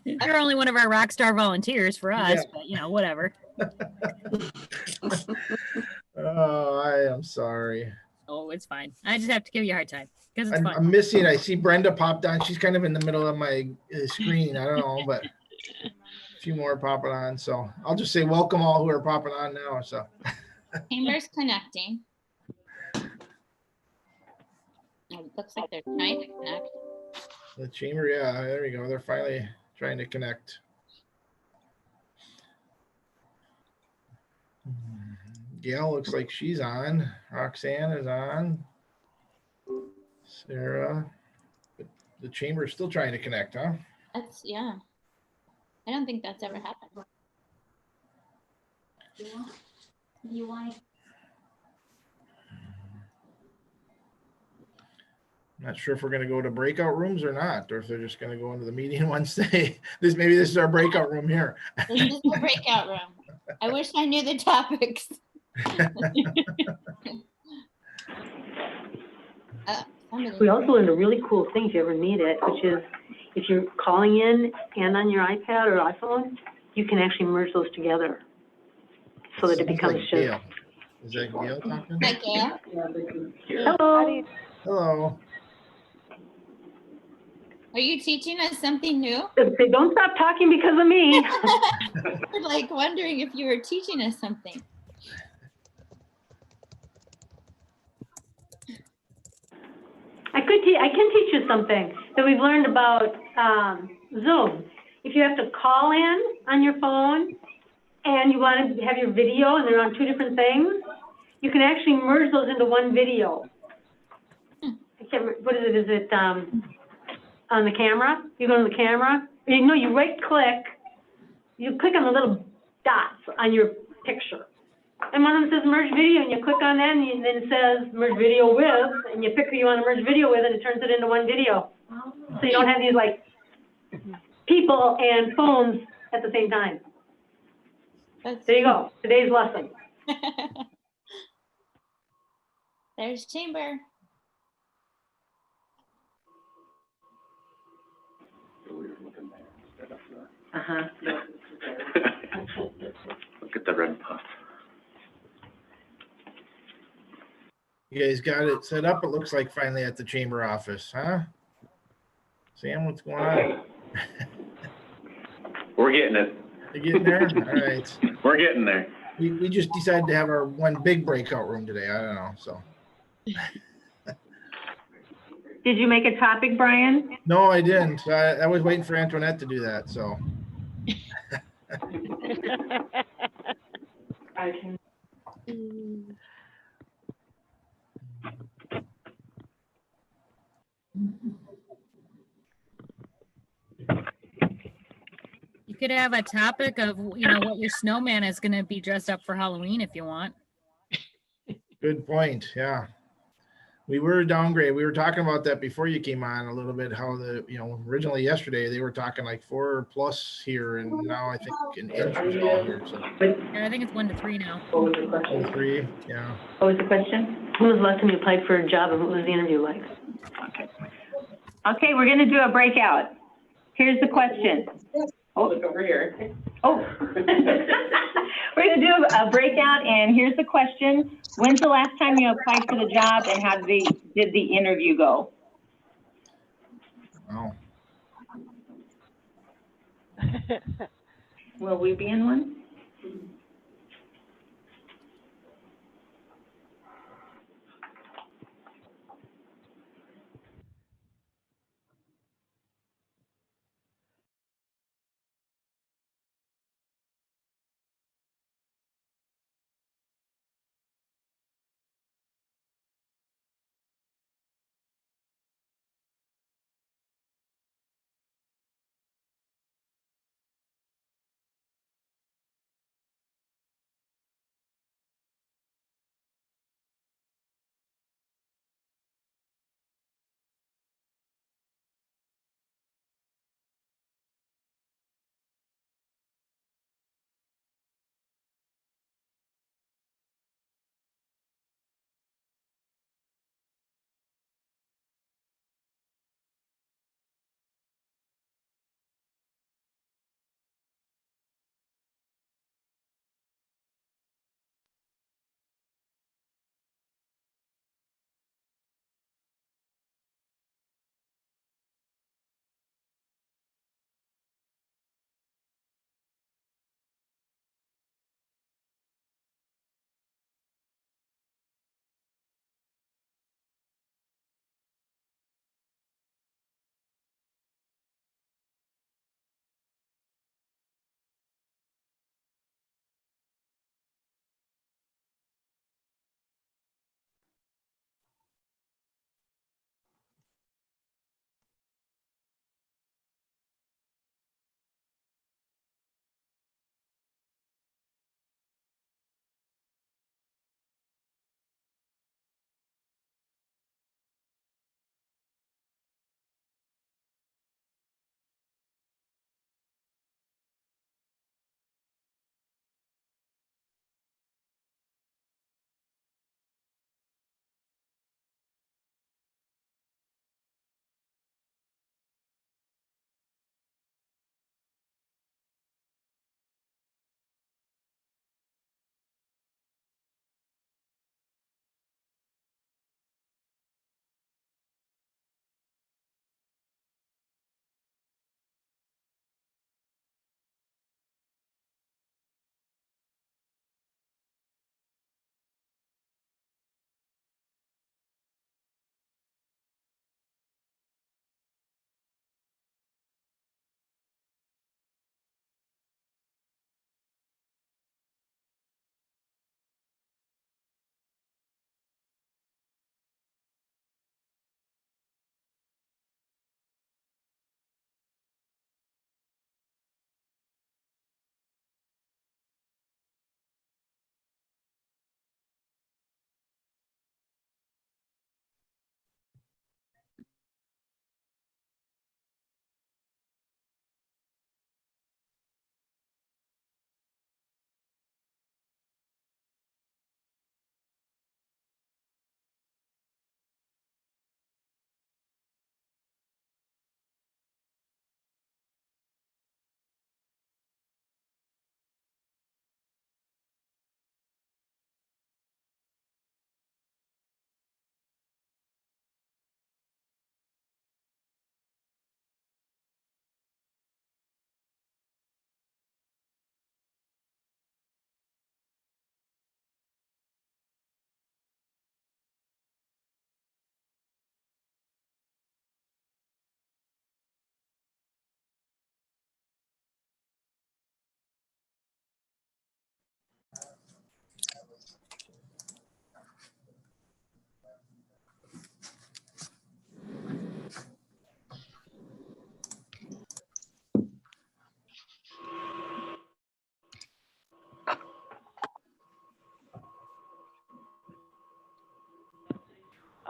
You're only one of our rock star volunteers for us, Yeah. but you know, whatever. Oh, I am sorry. Oh, it's fine. I just have to give you a hard time because it's fun. I'm missing. I see Brenda popped on. She's kind of in the middle of my screen. I don't know, but a few more popping on. So I'll just say welcome all who are popping on now. So Chamber's connecting. It looks like they're trying to connect. the chamber, yeah, there we go. They're finally trying to connect. Gail looks like she's on. Roxanne is on. Sarah. But the chamber is still trying to connect, huh? That's, yeah. I don't think that's ever happened. You want Not sure if we're going to go to breakout rooms or not, or if they're just going to go into the meeting Wednesday. Maybe this is our breakout room here. This is the breakout room. I wish I knew the topics. We also learned a really cool thing if you ever need it, which is if you're calling in and on your iPad or iPhone, you can actually merge those together so that it becomes like Gail. Is that Gail talking? Hi, Gail. Hello. Hello. Are you teaching us something new? They don't stop talking because of me. We're like wondering if you were teaching us something. I can teach you something that we've learned about Zoom. If you have to call in on your phone and you want to have your video and they're on two different things, you can actually merge those into one video. I can't remember, what is it? Is it on the camera? You go to the camera, you right click, you click on the little dots on your picture. And one of them says merge video, and you click on that, and then it says merge video with, and you pick who you want to merge video with, and it turns it into one video. So you don't have these like people and phones at the same time. There you go, today's lesson. There's Chamber. Uh-huh. Look at the red puff. You guys got it set up, it looks like finally at the chamber office, huh? Sam, what's going on? We're getting it. You getting there? All right. We're getting there. We just decided to have our one big breakout room today. I don't know, so. Did you make a topic, Brian? No, I didn't. I was waiting for Antoinette to do that, so. I can. You could have a topic of, what your snowman is going to be dressed up for Halloween if you want. Good point. Yeah. We were downgrade. We were talking about that before you came on a little bit, how originally yesterday they were talking like 4+ here, and now I think an inch was all here. So. I think it's 1 to 3 now. What was the question? 1 to 3, yeah. What was the question? When was the last time you applied for a job and what was the interview like? Okay, we're going to do a breakout. Here's the question. Oh, look over here. Oh. We're going to do a breakout, and here's the question. When's the last time you applied for the job, and how did the interview go? Wow. Will we be in one?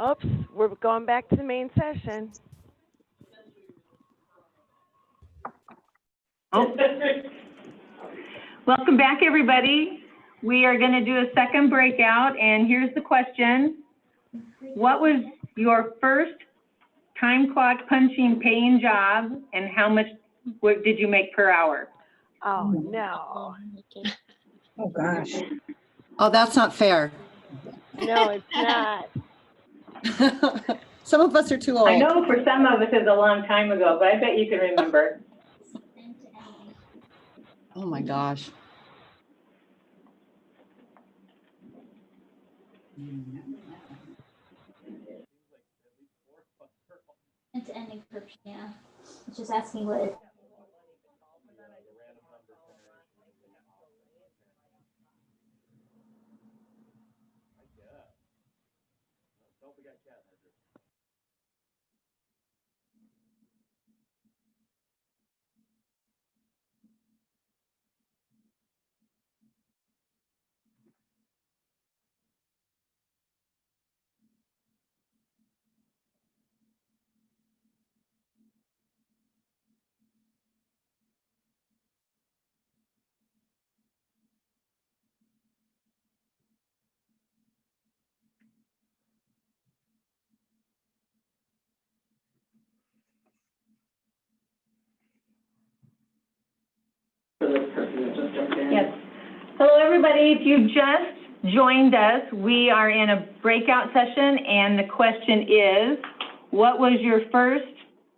Oops, we're going back to the main session. Oh. Welcome back, everybody. We are going to do a second breakout, and here's the question. What was your first time clock punching paying job, and how much did you make per hour? Oh, no. Oh, gosh. Oh, that's not fair. No, it's not. Some of us are too old. I know for some of us it's a long time ago, but I bet you can remember. Oh, my gosh. It's ending per, yeah. It's just asking what it. Yes. Hello, everybody. If you just joined us, we are in a breakout session, and the question is, what was your first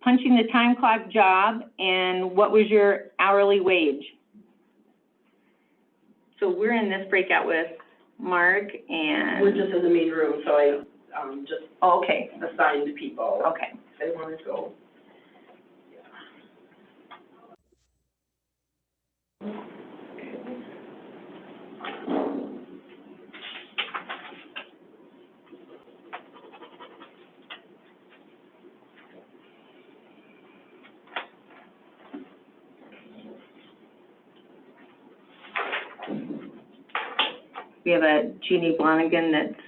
punching the time clock job, and what was your hourly wage? So we're in this breakout with Mark and... We're just in the main room, so I just Okay. assigned people. Okay. If they want to go. We have a Jeannie Blonigan that's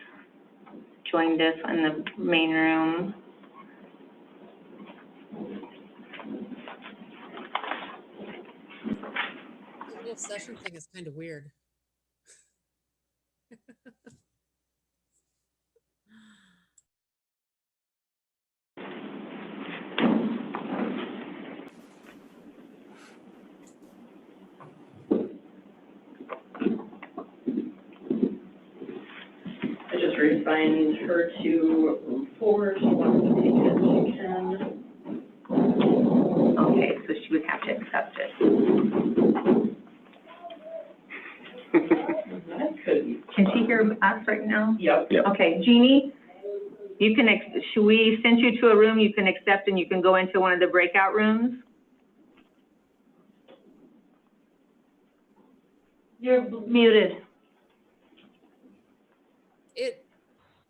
joined us in the main room. The whole session thing is kind of weird. I just reassigned her to room 4. She wants to take it, she can. Okay, so she would have to accept it. That could be. Can she hear us right now? Yep. Okay, Jeannie, you can, should we send you to a room you can accept and you can go into one of the breakout rooms? You're muted.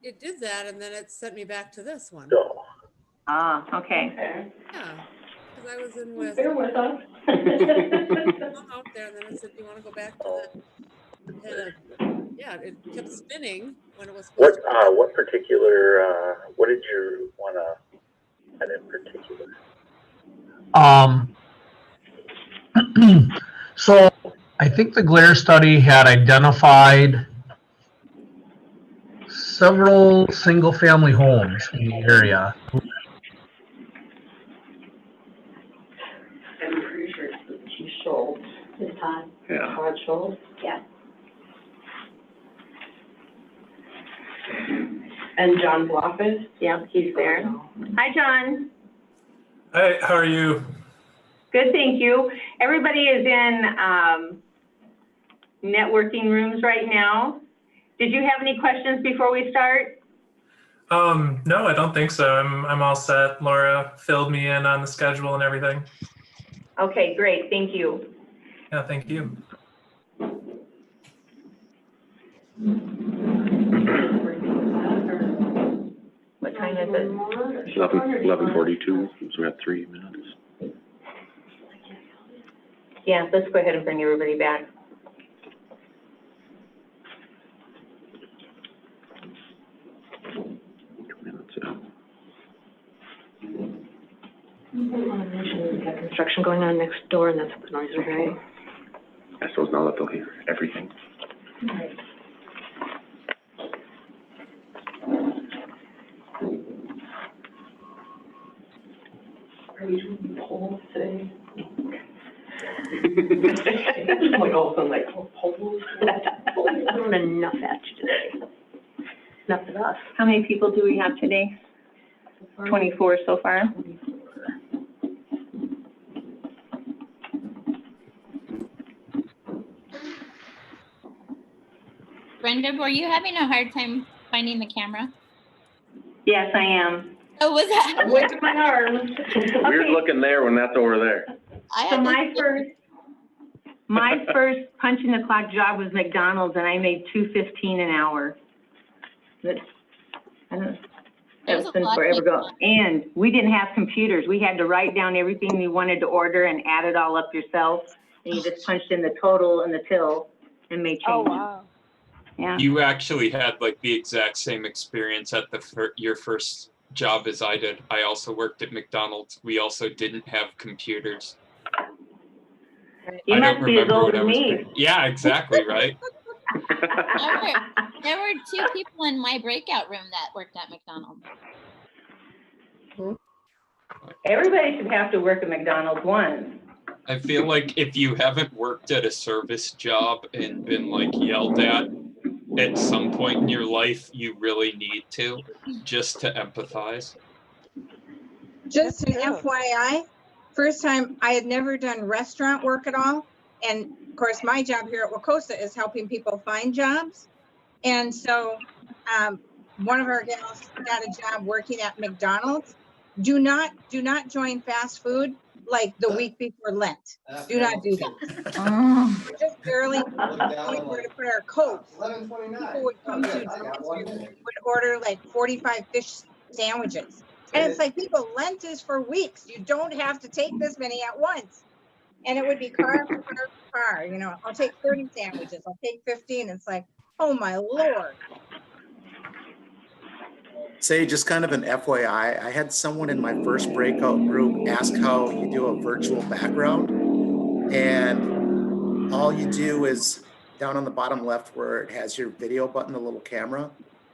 It did that, and then it sent me back to this one. Ah, okay. Okay. Yeah, because I was in with, Bear with us. I'm out there, and then it said, do you want to go back to the, yeah, it kept spinning when it was supposed to. What particular, what did you want to add in particular? So I think the glare study had identified several single-family homes in the area. I'm pretty sure it's Chief Schultz. It's Todd. Yeah. Todd Schultz. Yeah. And John Blofford. Yep, he's there. Hi, John. Hi, how are you? Good, thank you. Everybody is in networking rooms right now. Did you have any questions before we start? No, I don't think so. I'm all set. Laura filled me in on the schedule and everything. Okay, great, thank you. Yeah, thank you. What time is it? It's 11:42, so we have 3 minutes. Yeah, let's go ahead and bring everybody back. going on next door, and that's what the noise is, right? I suppose now that they'll hear everything. Are you doing polls today? Like all of a sudden, like, polls? I've thrown enough at you today. Enough at us. How many people do we have today? 24 so far. Brenda, were you having a hard time finding the camera? Yes, I am. Oh, was that? I'm waving my arms. Weird looking there when that's over there. So my first punch in the clock job was McDonald's, and I made $2.15 an hour. That's, I don't know. That was been forever ago. And we didn't have computers. We had to write down everything you wanted to order and add it all up yourself. And you just punched in the total and the till and made change. Oh, wow. Yeah. You actually had like the exact same experience at your first job as I did. I also worked at McDonald's. We also didn't have computers. You must be as old as me. Yeah, exactly, right? There were 2 people in my breakout room that worked at McDonald's. Everybody should have to work at McDonald's once. I feel like if you haven't worked at a service job and been like yelled at some point in your life, you really need to, just to empathize. Just an FYI, first time I had never done restaurant work at all. And of course, my job here at Wacosa is helping people find jobs. And so one of our gals got a job working at McDonald's. Do not join fast food like the week before Lent. Do not do that. Just barely where to put our coats. People would come to would order like 45 fish sandwiches. And it's like, people, Lent is for weeks. You don't have to take this many at once. And it would be car for car for car. You know, I'll take 30 sandwiches. I'll take 15. It's like, oh my Lord. Say, just kind of an FYI, I had someone in my first breakout group ask how you do a virtual background. And all you do is down on the bottom left where it has your video button, a little camera.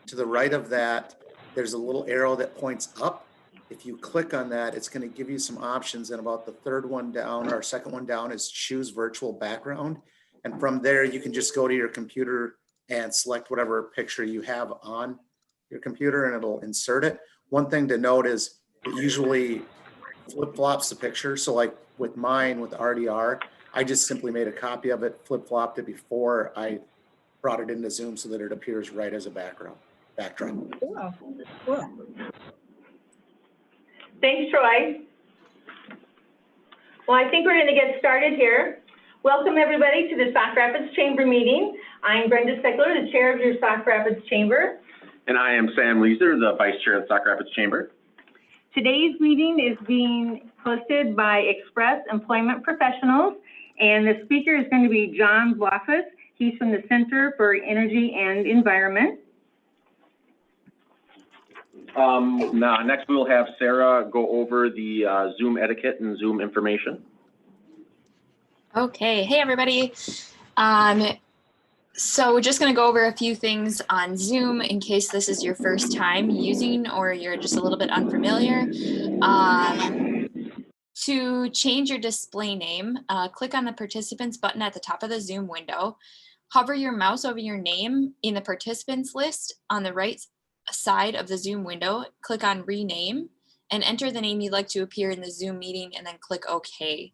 To the right of that, there's a little arrow that points up. If you click on that, it's going to give you some options. And about the third one down or second one down is choose virtual background. And from there, you can just go to your computer and select whatever picture you have on your computer and it'll insert it. One thing to note is it usually flip-flops the picture. So like with mine, with RDR, I just simply made a copy of it, flip-flopped it before I brought it into Zoom so that it appears right as a backdrop. Cool. Cool. Thanks, Troy. Well, I think we're going to get started here. Welcome, everybody, to the Sauk Rapids Chamber meeting. I'm Brenda Stickler, the chair of your Sauk Rapids Chamber. And I am Sam Leeser, the vice chair of the Sauk Rapids Chamber. Today's meeting is being hosted by ExpressEmployment Professionals, and the speaker is going to be John Bloffus. He's from the Center for Energy and Environment. Now, next we will have Sarah go over the Zoom etiquette and Zoom information. Okay, hey everybody. So we're just going to go over a few things on Zoom in case this is your first time using or you're just a little bit unfamiliar. To change your display name, click on the participants button at the top of the Zoom window. Hover your mouse over your name in the participants list on the right side of the Zoom window. Click on rename and enter the name you'd like to appear in the Zoom meeting and then click OK.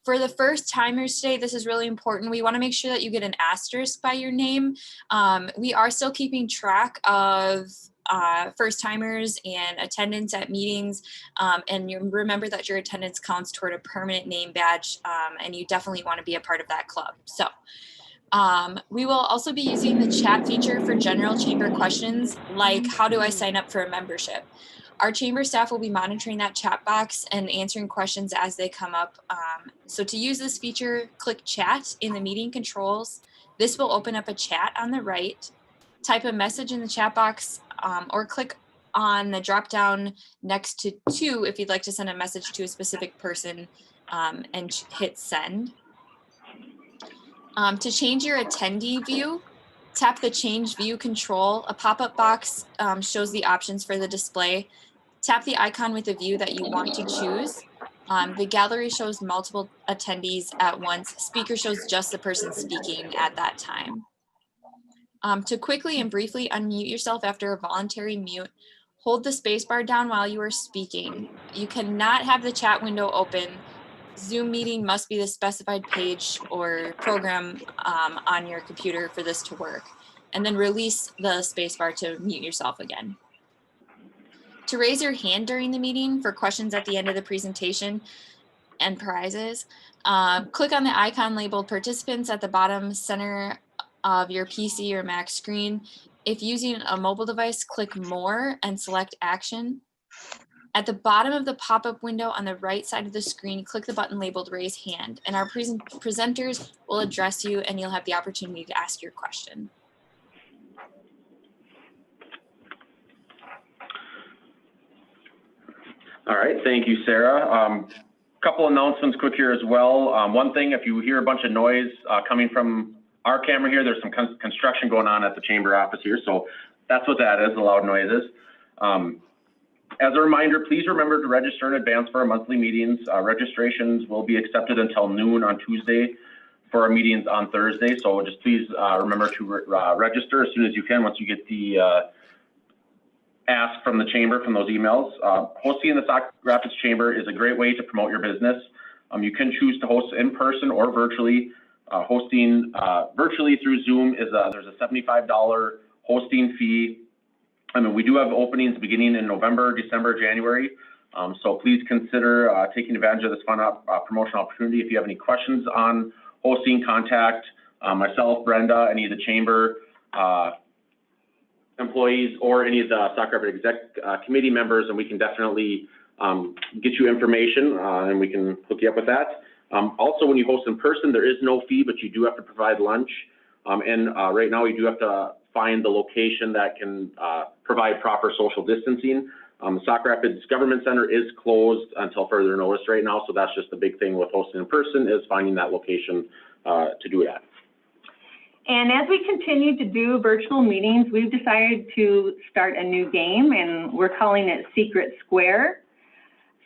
For the first timers today, this is really important. We want to make sure that you get an asterisk by your name. We are still keeping track of first timers and attendance at meetings. And you remember that your attendance counts toward a permanent name badge, and you definitely want to be a part of that club. So we will also be using the chat feature for general chamber questions, like how do I sign up for a membership? Our chamber staff will be monitoring that chat box and answering questions as they come up. So to use this feature, click chat in the meeting controls. This will open up a chat on the right. Type a message in the chat box or click on the drop down next to 2 if you'd like to send a message to a specific person and hit send. To change your attendee view, tap the change view control. A pop-up box shows the options for the display. Tap the icon with the view that you want to choose. The gallery shows multiple attendees at once. Speaker shows just the person speaking at that time. To quickly and briefly unmute yourself after a voluntary mute, hold the spacebar down while you are speaking. You cannot have the chat window open. Zoom meeting must be the specified page or program on your computer for this to work. And then release the spacebar to mute yourself again. To raise your hand during the meeting for questions at the end of the presentation and prizes, click on the icon labeled participants at the bottom center of your PC or Mac screen. If using a mobile device, click more and select action. At the bottom of the pop-up window on the right side of the screen, click the button labeled raise hand, and our presenters will address you and you'll have the opportunity to ask your question. All right, thank you, Sarah. Couple announcements quick here as well. One thing, if you hear a bunch of noise coming from our camera here, there's some construction going on at the chamber office here, so that's what that is, the loud noises. As a reminder, please remember to register in advance for our monthly meetings. Registrations will be accepted until noon on Tuesday for our meetings on Thursday. So just please remember to register as soon as you can once you get the ask from the chamber from those emails. Hosting in the Sauk Rapids Chamber is a great way to promote your business. You can choose to host in person or virtually. Hosting virtually through Zoom is there's a $75 hosting fee. I mean, we do have openings beginning in November, December, January. So please consider taking advantage of this fun promotional opportunity. If you have any questions on hosting, contact myself, Brenda, any of the chamber employees, or any of the Sauk Rapids Exec Committee members, and we can definitely get you information and we can hook you up with that. Also, when you host in person, there is no fee, but you do have to provide lunch. And right now, you do have to find the location that can provide proper social distancing. The Sauk Rapids Government Center is closed until further notice right now, so that's just the big thing with hosting in person is finding that location to do it at. And as we continue to do virtual meetings, we've decided to start a new game, and we're calling it Secret Square.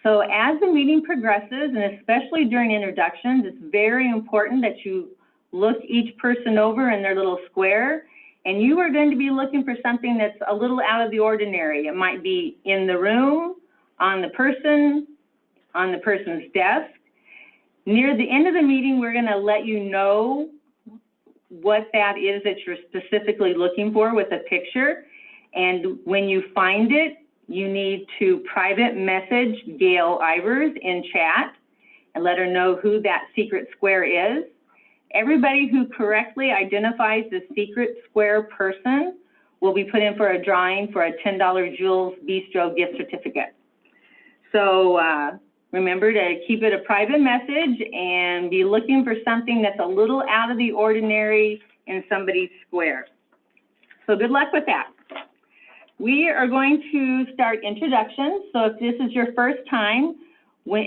So as the meeting progresses, and especially during introductions, it's very important that you look each person over in their little square, and you are going to be looking for something that's a little out of the ordinary. It might be in the room, on the person's desk. Near the end of the meeting, we're going to let you know what that is that you're specifically looking for with a picture. And when you find it, you need to private message Gail Ivers in chat and let her know who that secret square is. Everybody who correctly identifies the secret square person will be put in for a drawing for a $10 Jules Bistro gift certificate. So remember to keep it a private message and be looking for something that's a little out of the ordinary in somebody's square. So good luck with that. We are going to start introductions. So if this is your first time,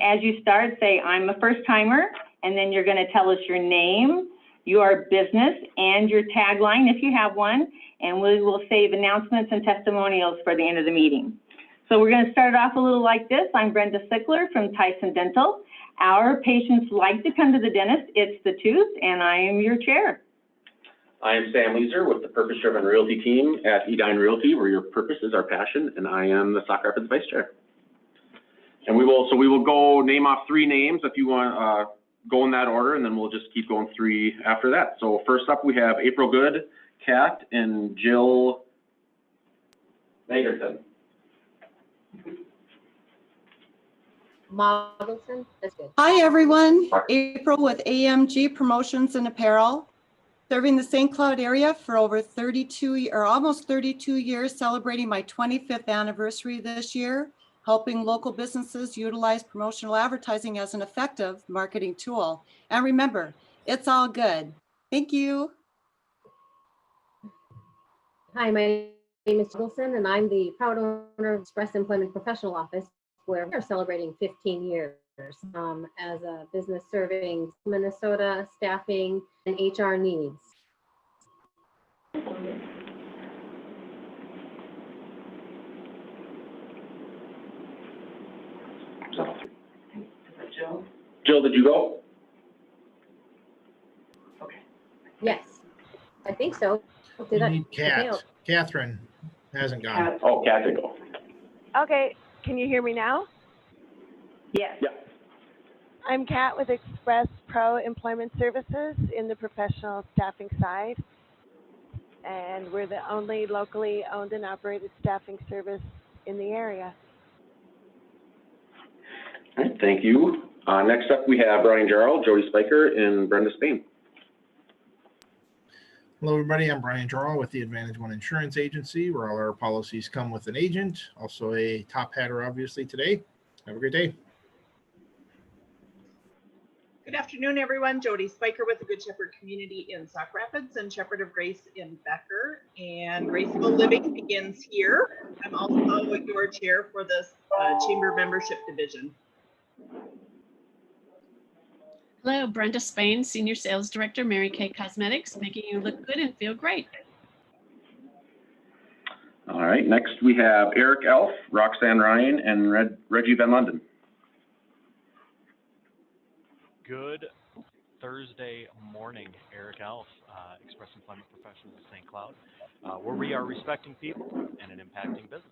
as you start, say, I'm a first timer, and then you're going to tell us your name, your business, and your tagline if you have one, and we will save announcements and testimonials for the end of the meeting. So we're going to start off a little like this. I'm Brenda Sickler from Tyson Dental. Our patients like to come to the dentist. It's the tooth, and I am your chair. I am Sam Leeser with the Purpose Driven Realty team at Edine Realty, where your purpose is our passion, and I am the Sauk Rapids Vice Chair. And we will go name off 3 names if you want go in that order, and then we'll just keep going 3 after that. So first up, we have April Good, Kat, and Jill Magerton. Hi, everyone. April with AMG Promotions and Apparel, serving the St. Cloud area for over 32 or almost 32 years, celebrating my 25th anniversary this year, helping local businesses utilize promotional advertising as an effective marketing tool. And remember, it's all good. Thank you. Hi, my name is Wilson, and I'm the proud owner of ExpressEmployment Professional Office, where we're celebrating 15 years. as a business serving Minnesota staffing and HR needs. Jill, did you go? Yes, I think so. We need Kat. Catherine hasn't gone. Oh, Kat did go. Okay, can you hear me now? Yes. Yeah. I'm Kat with Express Pro Employment Services in the professional staffing side. And we're the only locally owned and operated staffing service in the area. All right, thank you. Next up, we have Brian Jarrell, Jody Spiker, and Brenda Spain. Hello, everybody. I'm Brian Jarrell with the Advantage One Insurance Agency, where all our policies come with an agent. Also a top hatter, obviously, today. Have a great day. Good afternoon, everyone. Jody Spiker with the Good Shepherd community in Sauk Rapids and Shepherd of Grace in Becker. And Graceful Living begins here. I'm also your chair for this chamber membership division. Hello, Brenda Spain, Senior Sales Director, Mary Kay Cosmetics, making you look good and feel great. All right, next we have Eric Elf, Roxanne Ryan, and Reggie Van London. Good Thursday morning, Eric Elf, Express Employment Professionals of St. Cloud, where we are respecting people and an impacting business.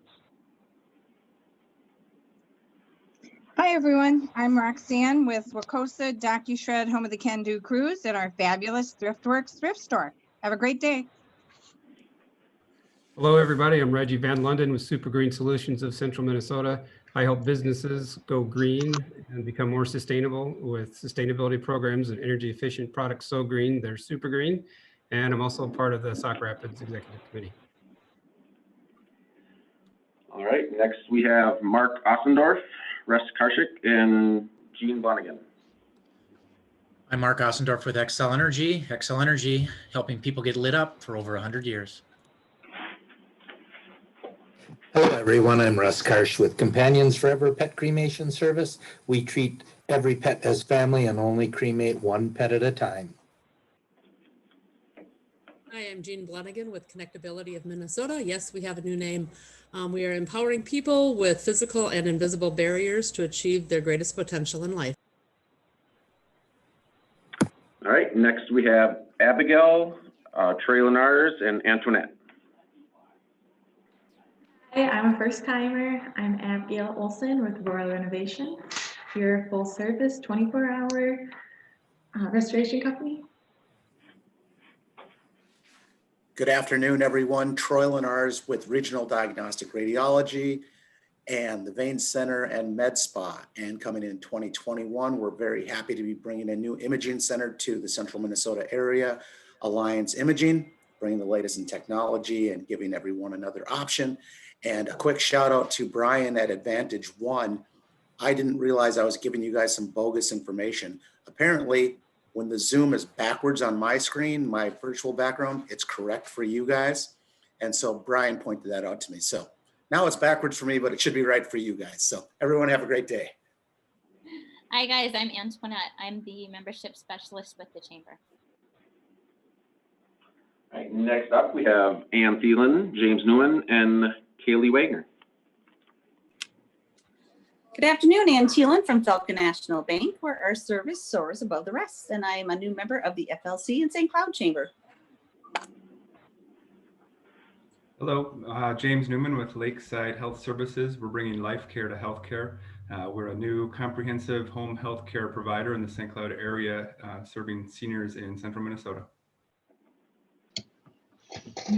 Hi, everyone. I'm Roxanne with Wacosa DocuShred Home of the Can Do Crews at our fabulous ThriftWorks thrift store. Have a great day. Hello, everybody. I'm Reggie Van London with Super Green Solutions of Central Minnesota. I help businesses go green and become more sustainable with sustainability programs and energy efficient products so green, they're super green. And I'm also part of the Sauk Rapids Executive Committee. All right, next we have Mark Ossendorf, Russ Karshik, and Gene Blonigan. I'm Mark Ossendorf with Excel Energy. Excel Energy, helping people get lit up for over 100 years. Hello, everyone. I'm Russ Karsh with Companions Forever Pet Cremation Service. We treat every pet as family and only cremate one pet at a time. Hi, I'm Jean Blonigan with Connectability of Minnesota. Yes, we have a new name. We are empowering people with physical and invisible barriers to achieve their greatest potential in life. All right, next we have Abigail, Trey Lenars, and Antoinette. Hi, I'm a first timer. I'm Abigail Olson with Royal Renovation. We're a full service 24-hour restoration company. Good afternoon, everyone. Troy Lenars with Regional Diagnostic Radiology and the Vein Center and Med Spa. And coming in 2021, we're very happy to be bringing a new imaging center to the Central Minnesota area, Alliance Imaging, bringing the latest in technology and giving everyone another option. And a quick shout out to Brian at Advantage One. I didn't realize I was giving you guys some bogus information. Apparently, when the Zoom is backwards on my screen, my virtual background, it's correct for you guys. And so Brian pointed that out to me. So now it's backwards for me, but it should be right for you guys. So everyone have a great day. Hi guys, I'm Antoinette. I'm the membership specialist with the chamber. All right, next up we have Ann Thielen, James Nguyen, and Kaylee Wagner. Good afternoon, Ann Thielen from Falcon National Bank, where our service soars above the rest, and I am a new member of the FLC and St. Cloud Chamber. Hello, James Newman with Lakeside Health Services. We're bringing life care to healthcare. We're a new comprehensive home health care provider in the St. Cloud area, serving seniors in central Minnesota.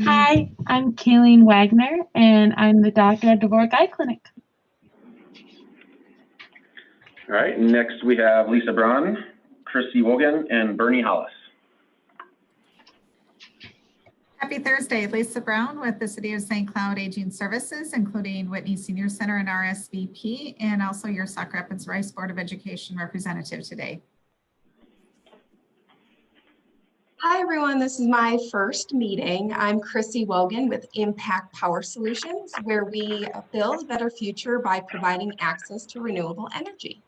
Hi, I'm Kayleen Wagner, and I'm the doctor at Dvorak Eye Clinic. All right, next we have Lisa Braun, Chrissy Wogan, and Bernie Hollis. Happy Thursday, Lisa Brown with the City of St. Cloud Aging Services, including Whitney Senior Center and RSVP, and also your Sauk Rapids Rice Board of Education representative today. Hi, everyone. This is my first meeting. I'm Chrissy Wogan with Impact Power Solutions, where we build a better future by providing access to renewable energy.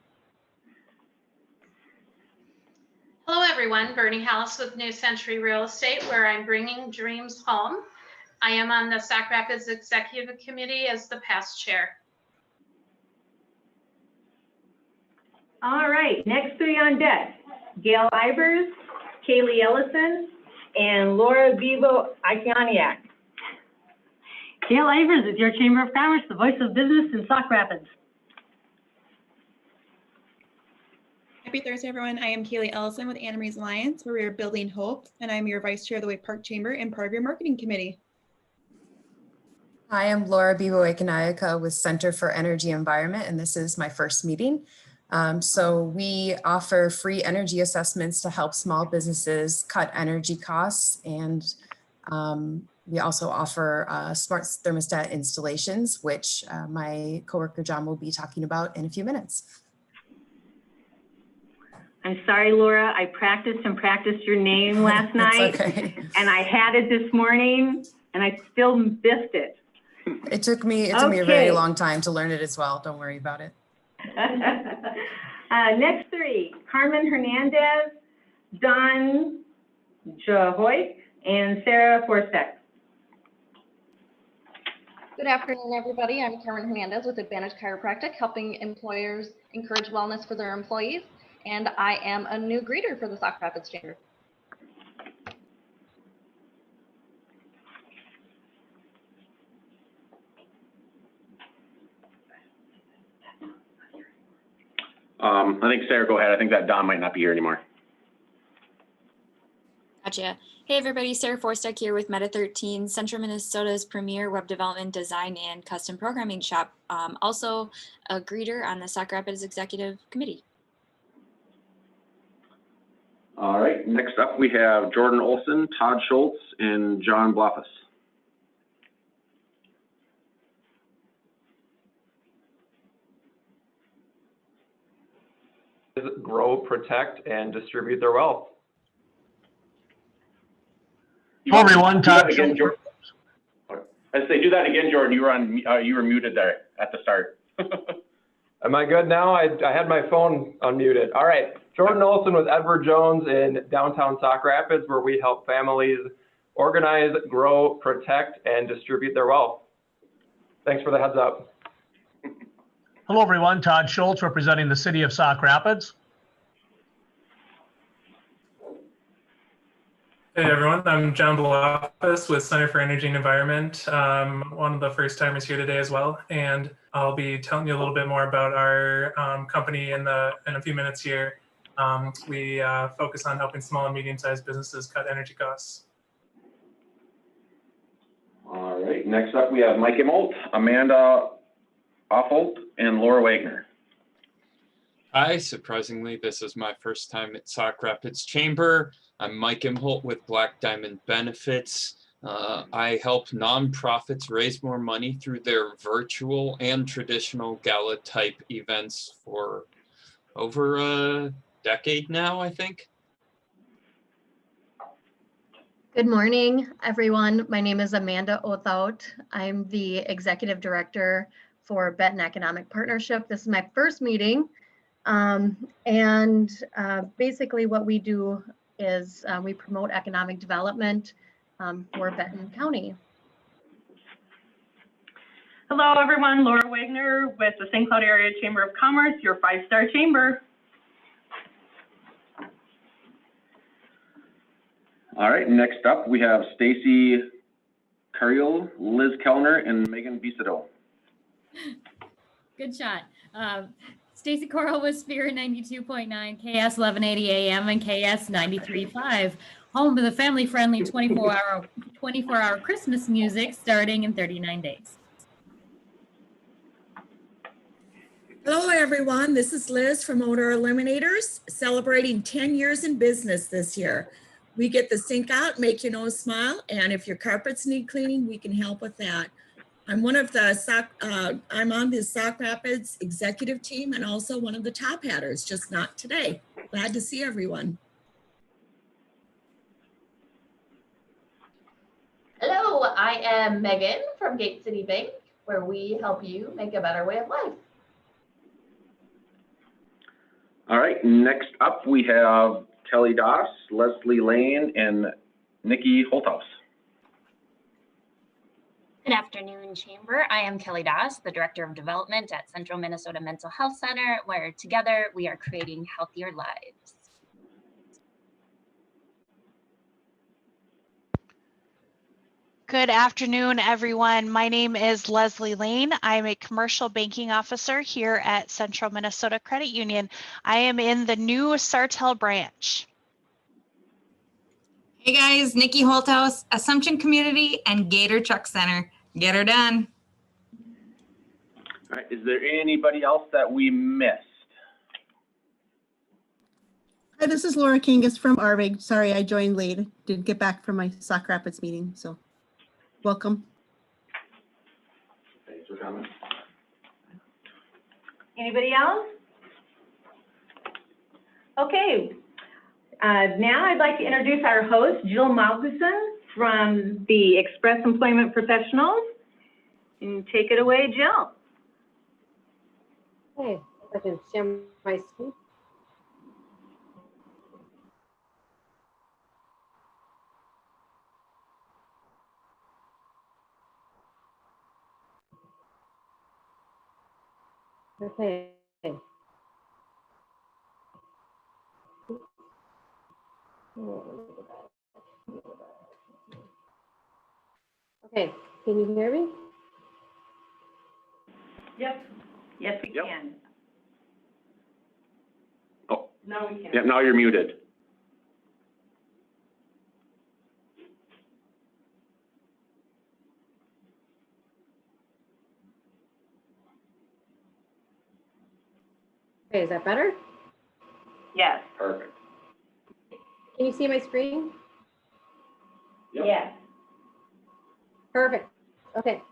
everyone. Bernie Hallis with New Century Real Estate, where I'm bringing dreams home. I am on the Sauk Rapids Executive Committee as the past chair. All right, next three on deck, Gail Ivers, Kaylee Ellison, and Laura Vivo Ikianiak. Gail Ivers is your Chamber of Commerce, the voice of business in Sauk Rapids. Happy Thursday, everyone. I am Kaylee Ellison with Anna Marie's Alliance, where we are building hope, and I'm your Vice Chair of the Wake Park Chamber and part of your marketing committee. Hi, I'm Laura Bibo-Ekanayaka with Center for Energy Environment, and this is my first meeting. So we offer free energy assessments to help small businesses cut energy costs, and we also offer smart thermostat installations, which my coworker John will be talking about in a few minutes. I'm sorry, Laura, I practiced your name last night, okay. And I had it this morning, and I still missed it. It took me a very long time to learn it as well. Don't worry about it. Next three, Carmen Hernandez, Don Jahoy, and Sarah Forstek. Good afternoon, everybody. I'm Carmen Hernandez with Advantage Chiropractic, helping employers encourage wellness for their employees. And I am a new greeter for the Sauk Rapids Chamber. I think Sarah, go ahead. I think that Don might not be here anymore. Gotcha. Hey everybody, Sarah Forstek here with Meta 13, Central Minnesota's premier web development, design, and custom programming shop. Also a greeter on the Sauk Rapids Executive Committee. All right, next up we have Jordan Olson, Todd Schultz, and John Bloffus. Grow, protect, and distribute their wealth. Hello, everyone. Todd Schultz. I say, do that again, Jordan. You were muted there at the start. Am I good now? I had my phone unmuted. All right. Jordan Olson with Edward Jones in downtown Sauk Rapids, where we help families organize, grow, protect, and distribute their wealth. Thanks for the heads up. Hello, everyone. Todd Schultz representing the city of Sauk Rapids. Hey, everyone. I'm John Bloffus with Center for Energy and Environment. One of the first timers here today as well. And I'll be telling you a little bit more about our company in a few minutes here. We focus on helping small and medium-sized businesses cut energy costs. All right, next up we have Mike Imholt, Amanda Offolt, and Laura Wagner. Hi, surprisingly, this is my first time at Sauk Rapids Chamber. I'm Mike Imholt with Black Diamond Benefits. I help nonprofits raise more money through their virtual and traditional gala type events for over a decade now, I think. Good morning, everyone. My name is Amanda Othout. I'm the Executive Director for Benton Economic Partnership. This is my first meeting. Basically what we do is we promote economic development for Benton County. Hello, everyone. Laura Wagner with the St. Cloud Area Chamber of Commerce, your 5-star chamber. All right, next up we have Stacy Cariel, Liz Kellner, and Megan Bisadeau. Good shot. Stacy Coral with Spirit 92.9, KS 1180 AM, and KS 93.5. Home with a family-friendly 24-hour Christmas music starting in 39 days. Hello, everyone. This is Liz from Odor Eliminators, celebrating 10 years in business this year. We get the sink out, make your nose smile, and if your carpets need cleaning, we can help with that. I'm on the Sauk Rapids executive team and also one of the top hatters, just not today. Glad to see everyone. Hello, I am Megan from Gate City Bank, where we help you make a better way of life. All right, next up we have Kelly Doss, Leslie Lane, and Nikki Holthaus. Good afternoon, Chamber. I am Kelly Doss, the Director of Development at Central Minnesota Mental Health Center, where together we are creating healthier lives. Good afternoon, everyone. My name is Leslie Lane. I'm a commercial banking officer here at Central Minnesota Credit Union. I am in the new Sartell branch. Hey guys, Nikki Holthaus, Assumption Community and Gator Truck Center. Get her done. All right, is there anybody else that we missed? Hi, this is Laura Kingus from Arvig. Sorry, I joined late. Didn't get back from my Sauk Rapids meeting, so welcome. Thanks for coming. Anybody else? Okay. Now I'd like to introduce our host, Jill Malguson from the Express Employment Professionals. And take it away, Jill. Okay, I can share my screen. Okay. Okay, can you hear me? Yep. Yes, we can. Oh, No, we can. yep, now you're muted. Okay, is that better? Yes. Perfect. Can you see my screen? Yep. Yes. Perfect. Okay.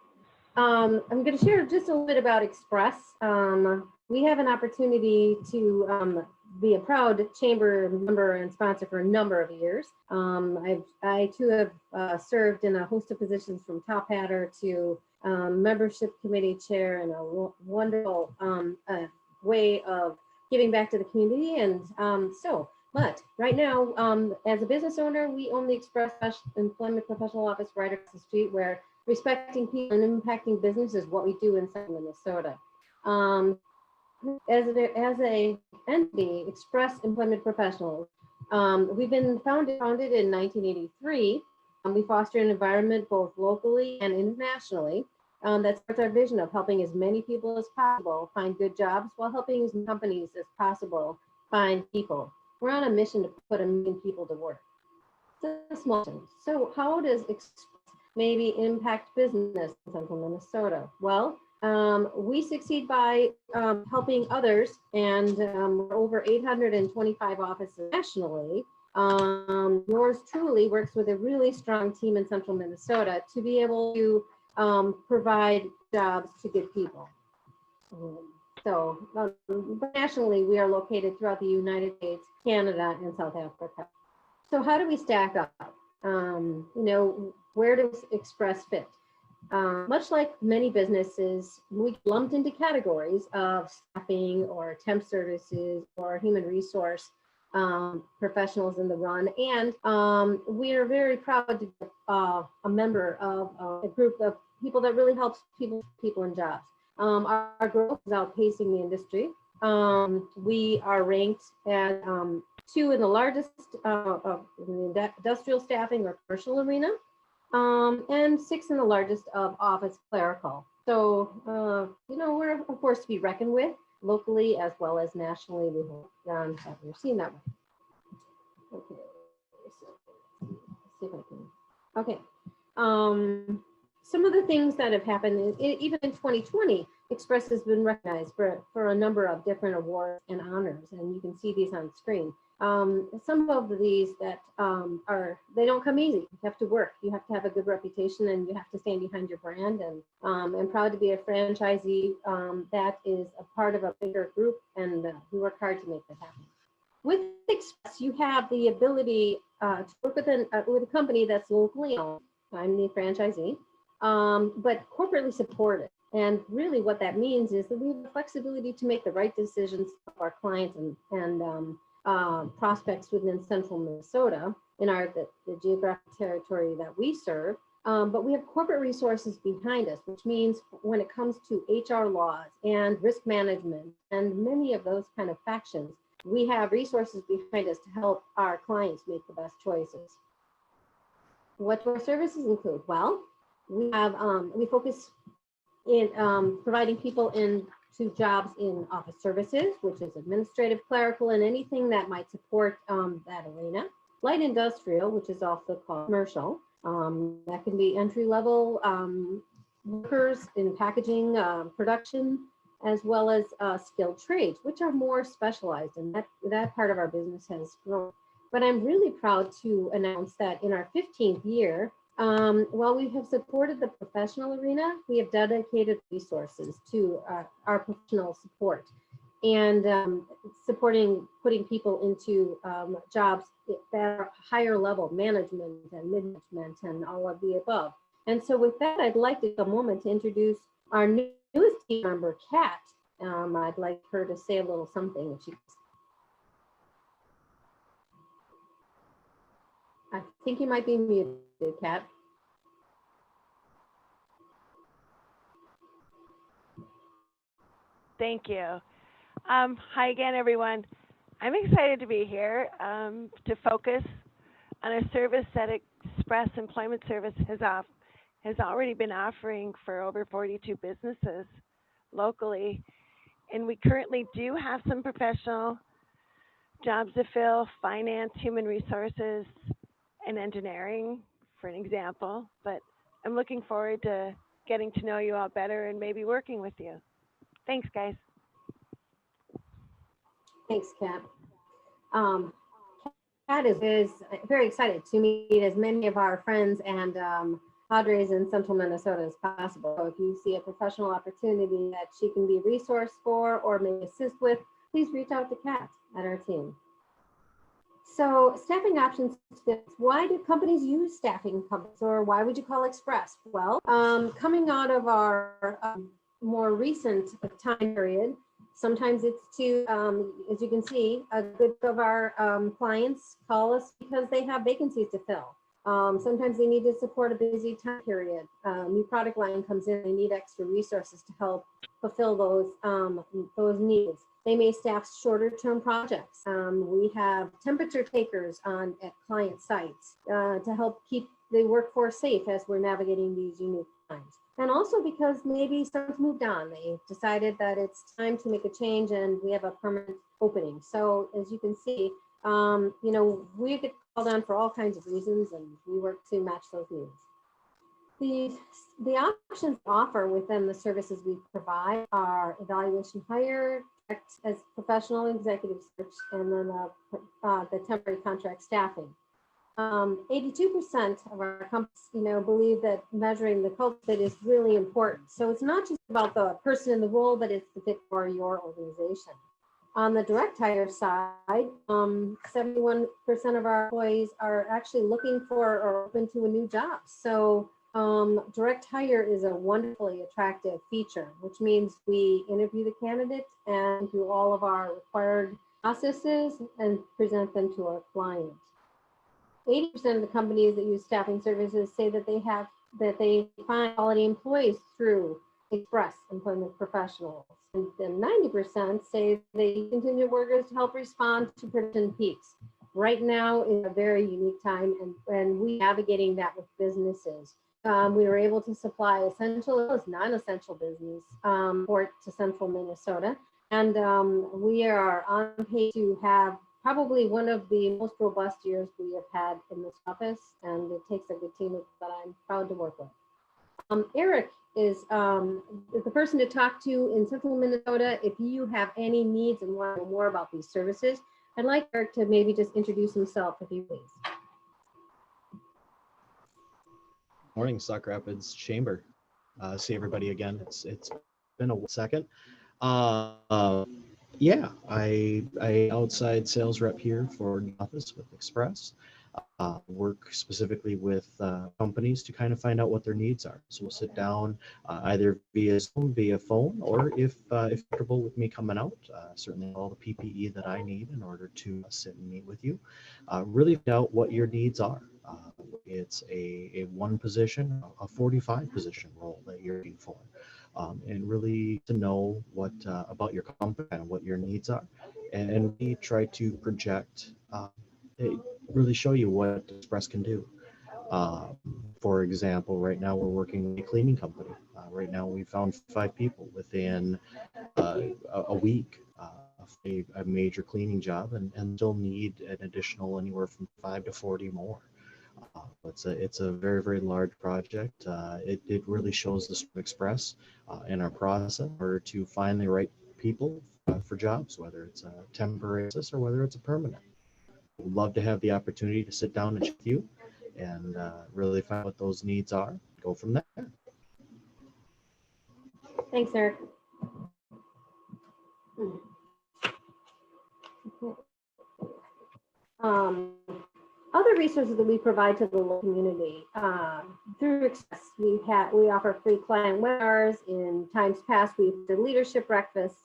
I'm going to share just a little bit about Express. We have an opportunity to be a proud chamber member and sponsor for a number of years. I too have served in a host of positions from top hatter to membership committee chair, and a wonderful way of giving back to the community. And but right now, as a business owner, we own the Express Employment Professional Office right across the street, where respecting people and impacting business is what we do in Central Minnesota. As a entity, Express Employment Professionals, we've been founded in 1983. We foster an environment both locally and internationally that supports our vision of helping as many people as possible find good jobs, while helping as many companies as possible find people. We're on a mission to put 1 million people to work. It's a small thing. So how does Express maybe impact business in Central Minnesota? Well, we succeed by helping others, and we're over 825 offices nationally. Yours truly works with a really strong team in Central Minnesota to be able to provide jobs to good people. But nationally, we are located throughout the United States, Canada, and South Africa. So how do we stack up? Where does Express fit? Much like many businesses, we lumped into categories of staffing or temp services or human resource professionals in the run. And we are very proud to be a member of a group of people that really helps people in jobs. Our growth is outpacing the industry. We are ranked at 2 in the largest in the industrial staffing or commercial arena, and 6 in the largest of office clerical. So, we're a force to be reckoned with locally as well as nationally. We hope that we're seeing that way. Okay, so let's see if I can. Okay. Some of the things that have happened, even in 2020, Express has been recognized for a number of different awards and honors, and you can see these on screen. Some of these that they don't come easy. You have to work. You have to have a good reputation, and you have to stand behind your brand. And I'm proud to be a franchisee that is a part of a bigger group, and we work hard to make that happen. With Express, you have the ability to work with a company that's locally owned. I'm the franchisee, but corporately supported. And really what that means is that we have the flexibility to make the right decisions for our clients and prospects within central Minnesota in the geographic territory that we serve. But we have corporate resources behind us, which means when it comes to HR laws and risk management and many of those kind of factions, we have resources behind us to help our clients make the best choices. What do our services include? Well, we focus in providing people into jobs in office services, which is administrative, clerical, and anything that might support that arena. Light industrial, which is also called commercial. That can be entry-level workers in packaging, production, as well as skilled trades, which are more specialized, and that part of our business has grown. But I'm really proud to announce that in our 15th year, while we have supported the professional arena, we have dedicated resources to our professional support and putting people into jobs that are higher level, management and mid-management and all of the above. And so with that, I'd like to take a moment to introduce our newest team member, Kat. I'd like her to say a little something if she. I think you might be muted, Kat. Thank you. Hi again, everyone. I'm excited to be here to focus on a service that ExpressEmployment Service has already been offering for over 42 businesses locally. And we currently do have some professional jobs to fill, finance, human resources, and engineering, for an example. But I'm looking forward to getting to know you all better and maybe working with you. Thanks, guys. Thanks, Kat. Kat is very excited to meet as many of our friends and padres in central Minnesota as possible. So if you see a professional opportunity that she can be a resource for or may assist with, please reach out to Kat at our team. So staffing options, why do companies use staffing companies, or why would you call Express? Well, coming out of our more recent time period, sometimes it's to, as you can see, a good of our clients call us because they have vacancies to fill. Sometimes they need to support a busy time period. New product line comes in, they need extra resources to help fulfill those needs. They may staff shorter term projects. We have temperature takers at client sites to help keep the workforce safe as we're navigating these unique times. And also because maybe someone's moved on, they decided that it's time to make a change and we have a permanent opening. So as you can see, we get called on for all kinds of reasons and we work to match those needs. The options offer within the services we provide are evaluation hire, as professional executive search, and then the temporary contract staffing. 82% of our companies, believe that measuring the culture fit is really important. So it's not just about the person in the role, but it's the fit for your organization. On the direct hire side, 71% of our employees are actually looking for or open to a new job. So direct hire is a wonderfully attractive feature, which means we interview the candidate and do all of our required processes and present them to our client. 80% of the companies that use staffing services say that they find quality employees through ExpressEmployment professionals. And then 90% say they continue workers to help respond to production peaks. Right now is a very unique time, and we navigating that with businesses. We were able to supply essential as well as non-essential business support to central Minnesota. And we are on pace to have probably one of the most robust years we have had in this office. And it takes a good team that I'm proud to work with. Eric is the person to talk to in central Minnesota. If you have any needs and want to know more about these services, I'd like Eric to maybe just introduce himself, if you please. Morning, Sauk Rapids Chamber. See everybody again. It's been a second. Yeah, I outside sales rep here for the office with Express. work specifically with companies to kind of find out what their needs are. So we'll sit down either via Zoom, via phone, or if comfortable with me coming out, certainly all the PPE that I need in order to sit and meet with you. Really find out what your needs are. It's a one position, a 45 position role that you're looking for. And really to know what about your company and what your needs are. And we try to project, really show you what Express can do. For example, right now we're working with a cleaning company. Right now we found 5 people within a week, a major cleaning job, and still need an additional anywhere from 5 to 40 more. It's a very, very large project. It really shows the Express in our process in order to find the right people for jobs, whether it's a temporary basis or whether it's a permanent. We'd love to have the opportunity to sit down and chat with you and really find out what those needs are. Go from there. Thanks, Eric. Other resources that we provide to the local community through Express, we offer free client webinars. In times past, we've done leadership breakfasts.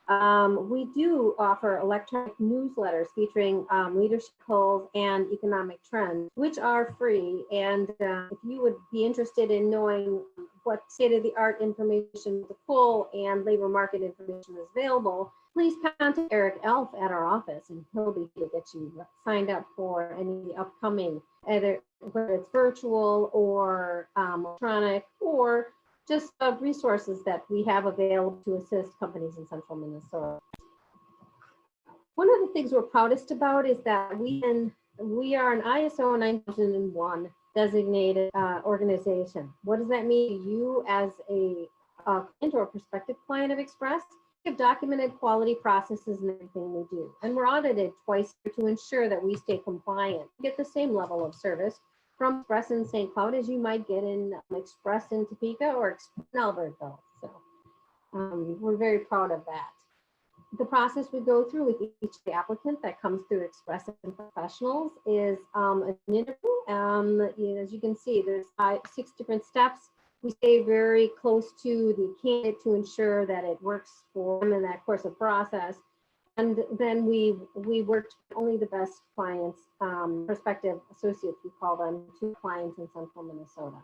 We do offer electronic newsletters featuring leadership goals and economic trends, which are free. And if you would be interested in knowing what state-of-the-art information to pull and labor market information is available, please contact Eric Elf at our office, and he'll be here to get you signed up for any upcoming, whether it's virtual or electronic, or just resources that we have available to assist companies in Central Minnesota. One of the things we're proudest about is that we are an ISO 9001 designated organization. What does that mean to you as a client or a prospective client of Express? We have documented quality processes in everything we do, and we're audited twice to ensure that we stay compliant. We get the same level of service from Express in St. Cloud as you might get in Express in Topeka or Express in Albertville. So we're very proud of that. The process we go through with each applicant that comes through Express and Professionals is an interview. As you can see, there's 6 different steps. We stay very close to the candidate to ensure that it works for them in that course of process. And then we worked only the best clients, prospective associates, we call them, to clients in Central Minnesota.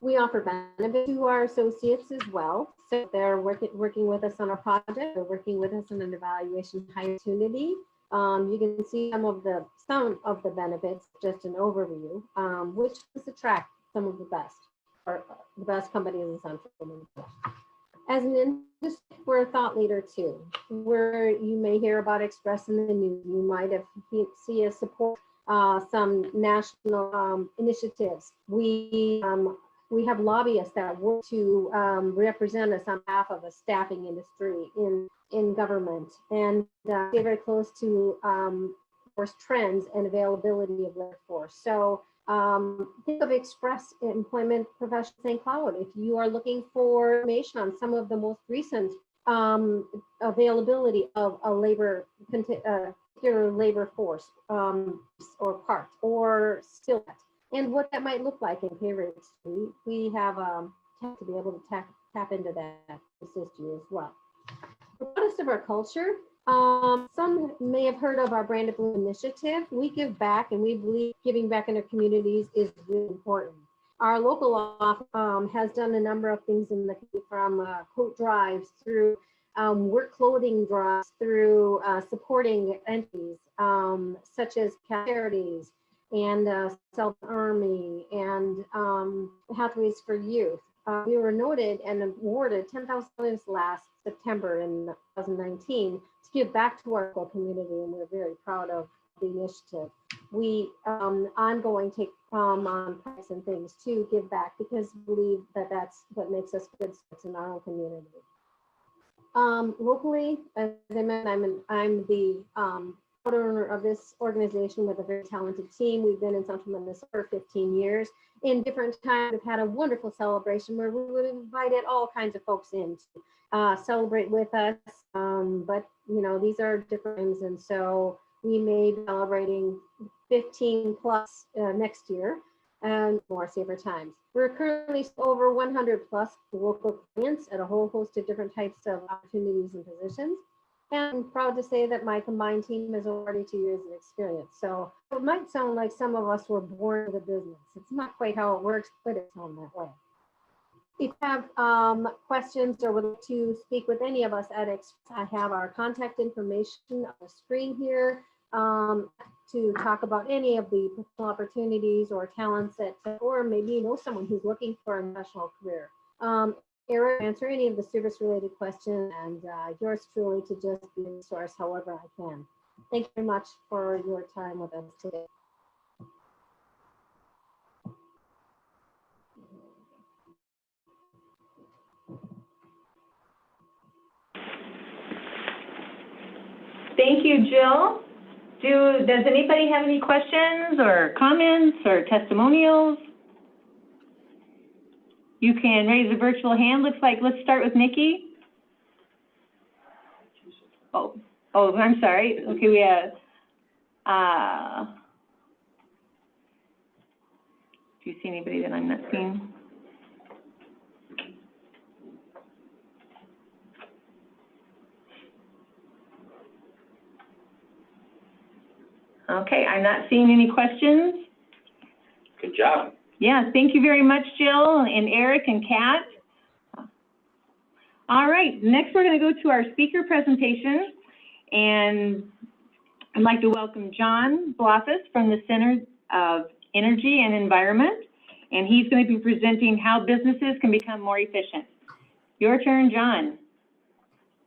We offer benefits to our associates as well. So they're working with us on a project, they're working with us on an evaluation opportunity. You can see some of the benefits, just an overview, which is attract some of the best, or the best companies in Central Minnesota. As an industry, we're a thought leader too, where you may hear about Express in the news. You might have see us support some national initiatives. We have lobbyists that work to represent us on behalf of a staffing industry in government, and stay very close to workforce trends and availability of labor force. So think of Express Employment Professional St. Cloud. If you are looking for information on some of the most recent availability of a particular labor force or part or skill set, and what that might look like in pay rates, we have to be able to tap into that to assist you as well. The proudest of our culture. Some may have heard of our Branded Blue initiative. We give back, and we believe giving back in our communities is really important. Our local office has done a number of things from coat drives through work clothing drives, through supporting entities such as charities and Self Army and Pathways for Youth. We were noted and awarded $10,000 last September in 2019 to give back to our local community, and we're very proud of the initiative. We ongoing take on projects and things to give back, because we believe that that's what makes us good stewards in our own community. Locally, as I mentioned, I'm the owner of this organization with a very talented team. We've been in Central Minnesota for 15 years. In different times, we've had a wonderful celebration where we would have invited all kinds of folks in to celebrate with us. But these are different times, and so we may be celebrating 15 plus next year, and more safer times. We're currently over 100 plus local clients at a whole host of different types of opportunities and positions. And I'm proud to say that my combined team is over 42 years of experience. So it might sound like some of us were born with a business. It's not quite how it works, but it's on that way. If you have questions or would like to speak with any of us at Express, I have our contact information on the screen here to talk about any of the professional opportunities or talents that, or maybe you know someone who's looking for a professional career. Eric, answer any of the service-related questions, and yours truly to just be a resource however I can. Thank you very much for your time with us today. Thank you, Jill. Does anybody have any questions or comments or testimonials? You can raise a virtual hand. Looks like, let's start with Nikki. Oh, I'm sorry. Okay, we have, do you see anybody that I'm not seeing? Okay, I'm not seeing any questions. Good job. Yeah, thank you very much, Jill and Eric and Kat. All right, next we're going to go to our speaker presentation, and I'd like to welcome John Blofis from the Center of Energy and Environment, and he's going to be presenting how businesses can become more efficient. Your turn, John.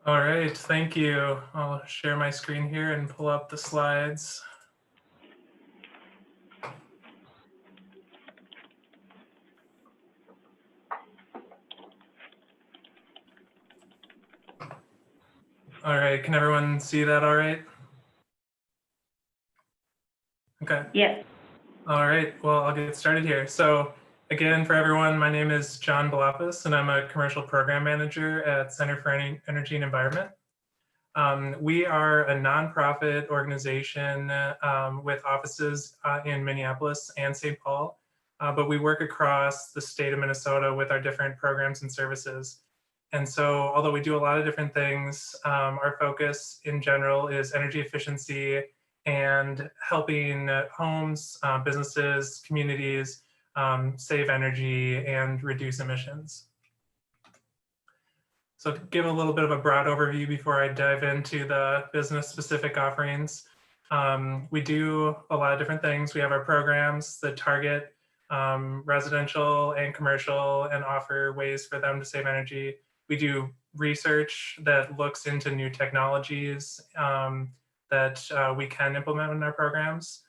All right, thank you. I'll share my screen here and pull up the slides. All right, can everyone see that all right? Okay. Yes. All right, well, I'll get started here. So again, for everyone, my name is John Blofis, and I'm a commercial program manager at Center for Energy and Environment. We are a nonprofit organization with offices in Minneapolis and St. Paul, but we work across the state of Minnesota with our different programs and services. And so, although we do a lot of different things, our focus in general is energy efficiency and helping homes, businesses, communities save energy and reduce emissions. So to give a little bit of a broad overview before I dive into the business specific offerings, we do a lot of different things. We have our programs that target residential and commercial and offer ways for them to save energy. We do research that looks into new technologies that we can implement in our programs.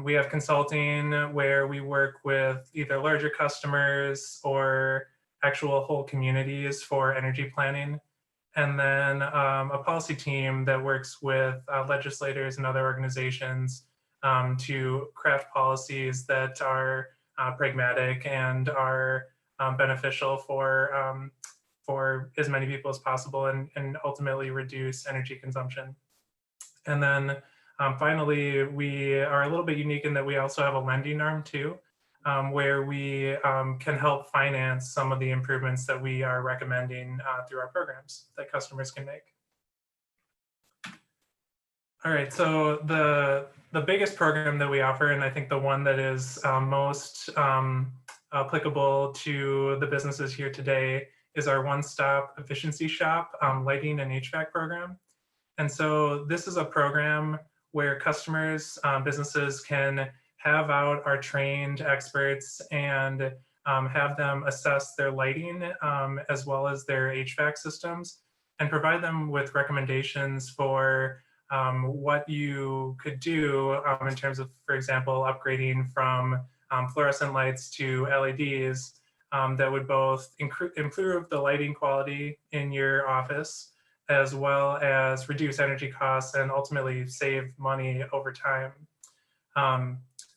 We have consulting where we work with either larger customers or actual whole communities for energy planning. And then a policy team that works with legislators and other organizations to craft policies that are pragmatic and are beneficial for as many people as possible and ultimately reduce energy consumption. And then finally, we are a little bit unique in that we also have a lending arm too, where we can help finance some of the improvements that we are recommending through our programs that customers can make. All right, so the biggest program that we offer, and I think the one that is most applicable to the businesses here today, is our one-stop efficiency shop lighting and HVAC program. And so this is a program where customers, businesses can have out our trained experts and have them assess their lighting as well as their HVAC systems and provide them with recommendations for what you could do in terms of, for example, upgrading from fluorescent lights to LEDs that would both improve the lighting quality in your office as well as reduce energy costs and ultimately save money over time.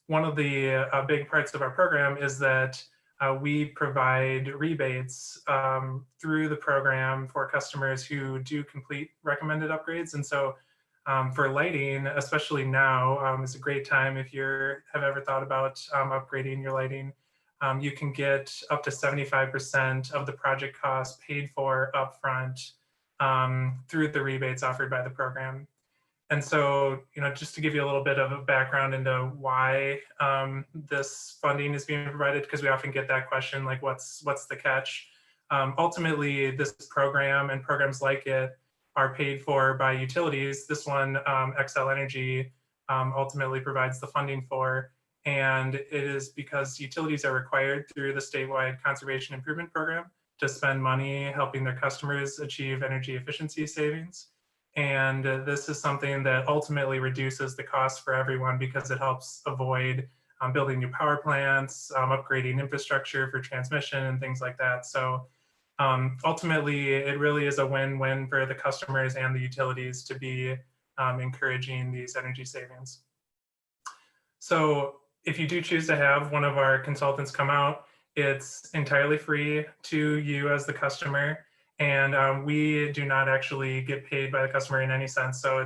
One of the big parts of our program is that we provide rebates through the program for customers who do complete recommended upgrades. And so For lighting, especially now, is a great time if you have ever thought about upgrading your lighting. You can get up to 75% of the project cost paid for upfront through the rebates offered by the program. And so, just to give you a little bit of a background into why this funding is being provided, because we often get that question, like, what's the catch? Ultimately, this program and programs like it are paid for by utilities. This one, Xcel Energy, ultimately provides the funding for. And it is because utilities are required through the statewide conservation improvement program to spend money helping their customers achieve energy efficiency savings. And this is something that ultimately reduces the cost for everyone because it helps avoid building new power plants, upgrading infrastructure for transmission and things like that. So ultimately, it really is a win-win for the customers and the utilities to be encouraging these energy savings. So if you do choose to have one of our consultants come out, it's entirely free to you as the customer, and we do not actually get paid by the customer in any sense. So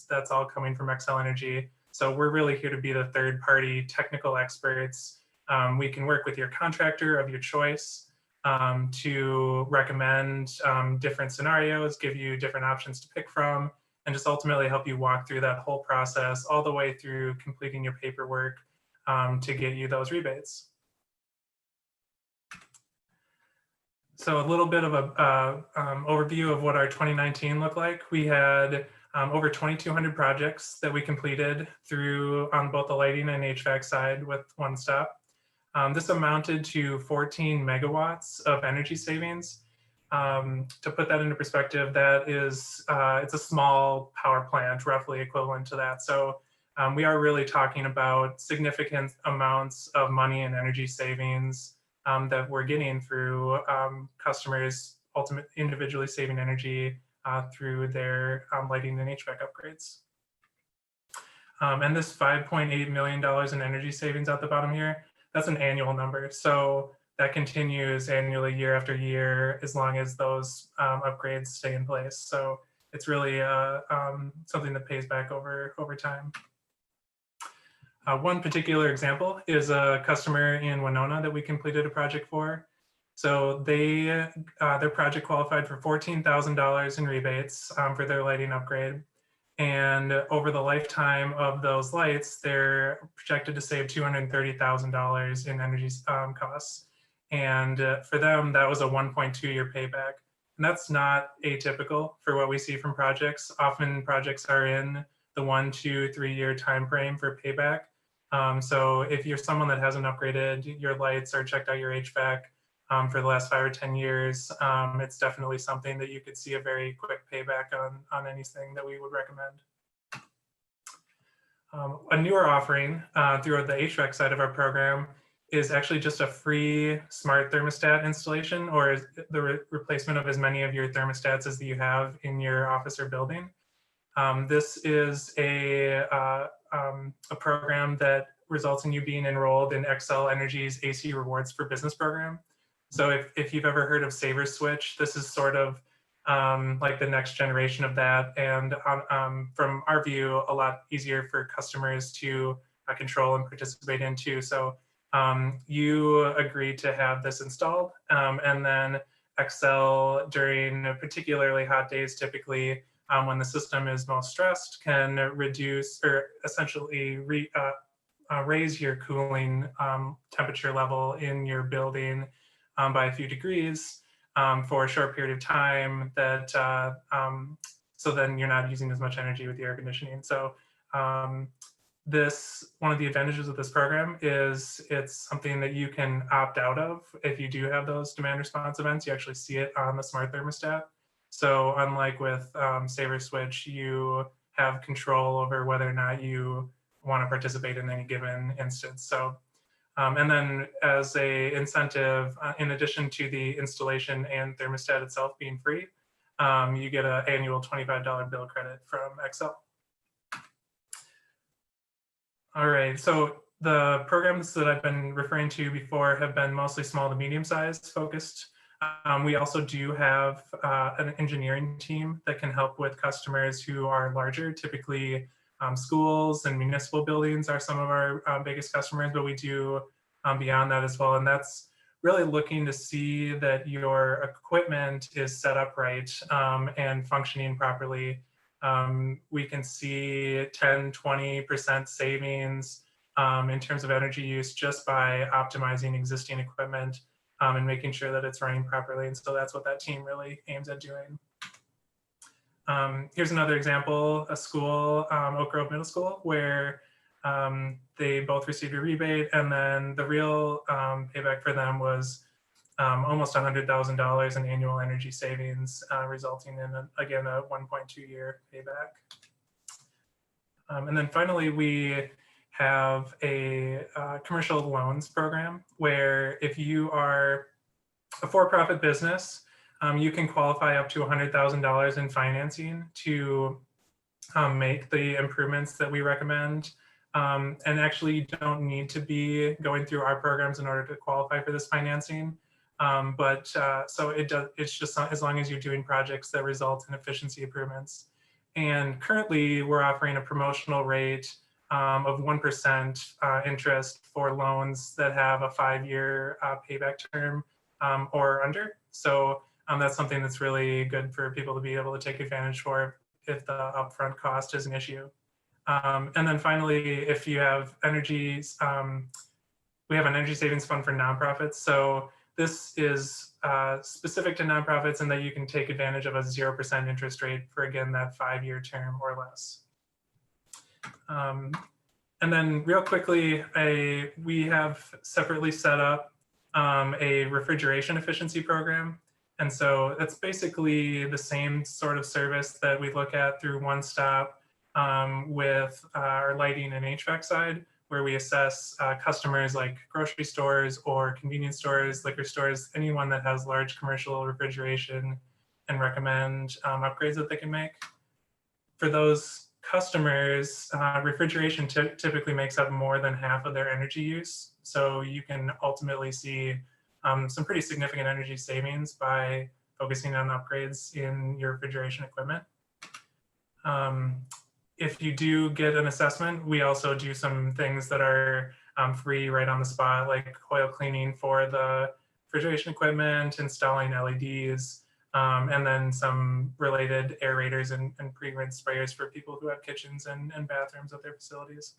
that's all coming from Xcel Energy. So we're really here to be the third-party technical experts. We can work with your contractor of your choice to recommend different scenarios, give you different options to pick from, and just ultimately help you walk through that whole process all the way through completing your paperwork to get you those rebates. So a little bit of a overview of what our 2019 looked like. We had over 2,200 projects that we completed through on both the lighting and HVAC side with One Stop. This amounted to 14 megawatts of energy savings. To put that into perspective, that is, it's a small power plant, roughly equivalent to that. So we are really talking about significant amounts of money and energy savings that we're getting through customers ultimately individually saving energy through their lighting and HVAC upgrades. And this $5.8 million in energy savings at the bottom here, that's an annual number. So that continues annually year after year as long as those upgrades stay in place. So it's really something that pays back over time. One particular example is a customer in Winona that we completed a project for. So their project qualified for $14,000 in rebates for their lighting upgrade. And over the lifetime of those lights, they're projected to save $230,000 in energy costs. And for them, that was a 1.2-year payback. And that's not atypical for what we see from projects. Often projects are in the 1, 2, 3-year time frame for payback. So if you're someone that hasn't upgraded your lights or checked out your HVAC for the last 5 or 10 years, it's definitely something that you could see a very quick payback on anything that we would recommend. A newer offering through the HVAC side of our program is actually just a free smart thermostat installation, or the replacement of as many of your thermostats as you have in your office or building. This is a program that results in you being enrolled in Xcel Energy's AC Rewards for Business program. So if you've ever heard of Saver Switch, this is sort of like the next generation of that. And from our view, a lot easier for customers to control and participate in too. So you agree to have this installed, and then Xcel during particularly hot days, typically when the system is most stressed, can reduce or essentially raise your cooling temperature level in your building by a few degrees for a short period of time. That so then you're not using as much energy with the air conditioning. So one of the advantages of this program is it's something that you can opt out of. If you do have those demand response events, you actually see it on the smart thermostat. So unlike with Saver Switch, you have control over whether or not you want to participate in any given instance. So, and then as a incentive, in addition to the installation and thermostat itself being free, you get an annual $25 bill credit from Xcel. All right, so the programs that I've been referring to before have been mostly small to medium-sized focused. We also do have an engineering team that can help with customers who are larger. Typically, schools and municipal buildings are some of our biggest customers, but we do beyond that as well. And that's really looking to see that your equipment is set up right and functioning properly. We can see 10, 20% savings in terms of energy use just by optimizing existing equipment and making sure that it's running properly. And so that's what that team really aims at doing. Here's another example, a school, Oak Grove Middle School, where they both received a rebate, and then the real payback for them was almost $100,000 in annual energy savings, resulting in, again, a 1.2-year payback. And then finally, we have a commercial loans program where if you are a for-profit business, you can qualify up to $100,000 in financing to make the improvements that we recommend. And actually, you don't need to be going through our programs in order to qualify for this financing. So it's just as long as you're doing projects that result in efficiency improvements. And currently, we're offering a promotional rate of 1% interest for loans that have a 5-year payback term or under. So that's something that's really good for people to be able to take advantage for if the upfront cost is an issue. And then finally, if you have energy, we have an energy savings fund for nonprofits. So this is specific to nonprofits in that you can take advantage of a 0% interest rate for, again, that 5-year term or less. And then real quickly, we have separately set up a refrigeration efficiency program. And so it's basically the same sort of service that we look at through One Stop with our lighting and HVAC side, where we assess customers like grocery stores or convenience stores, liquor stores, anyone that has large commercial refrigeration, and recommend upgrades that they can make. For those customers, refrigeration typically makes up more than half of their energy use. So you can ultimately see some pretty significant energy savings by focusing on upgrades in your refrigeration equipment. If you do get an assessment, we also do some things that are free right on the spot, like coil cleaning for the refrigeration equipment, installing LEDs, and then some related aerators and pre-rinse sprayers for people who have kitchens and bathrooms at their facilities.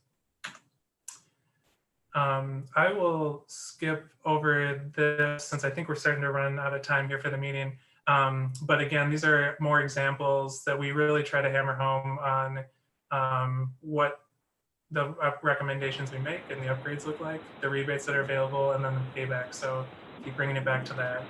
I will skip over this since I think we're starting to run out of time here for the meeting. But again, these are more examples that we really try to hammer home on what the recommendations we make and the upgrades look like, the rebates that are available, and then the payback. So keep bringing it back to that.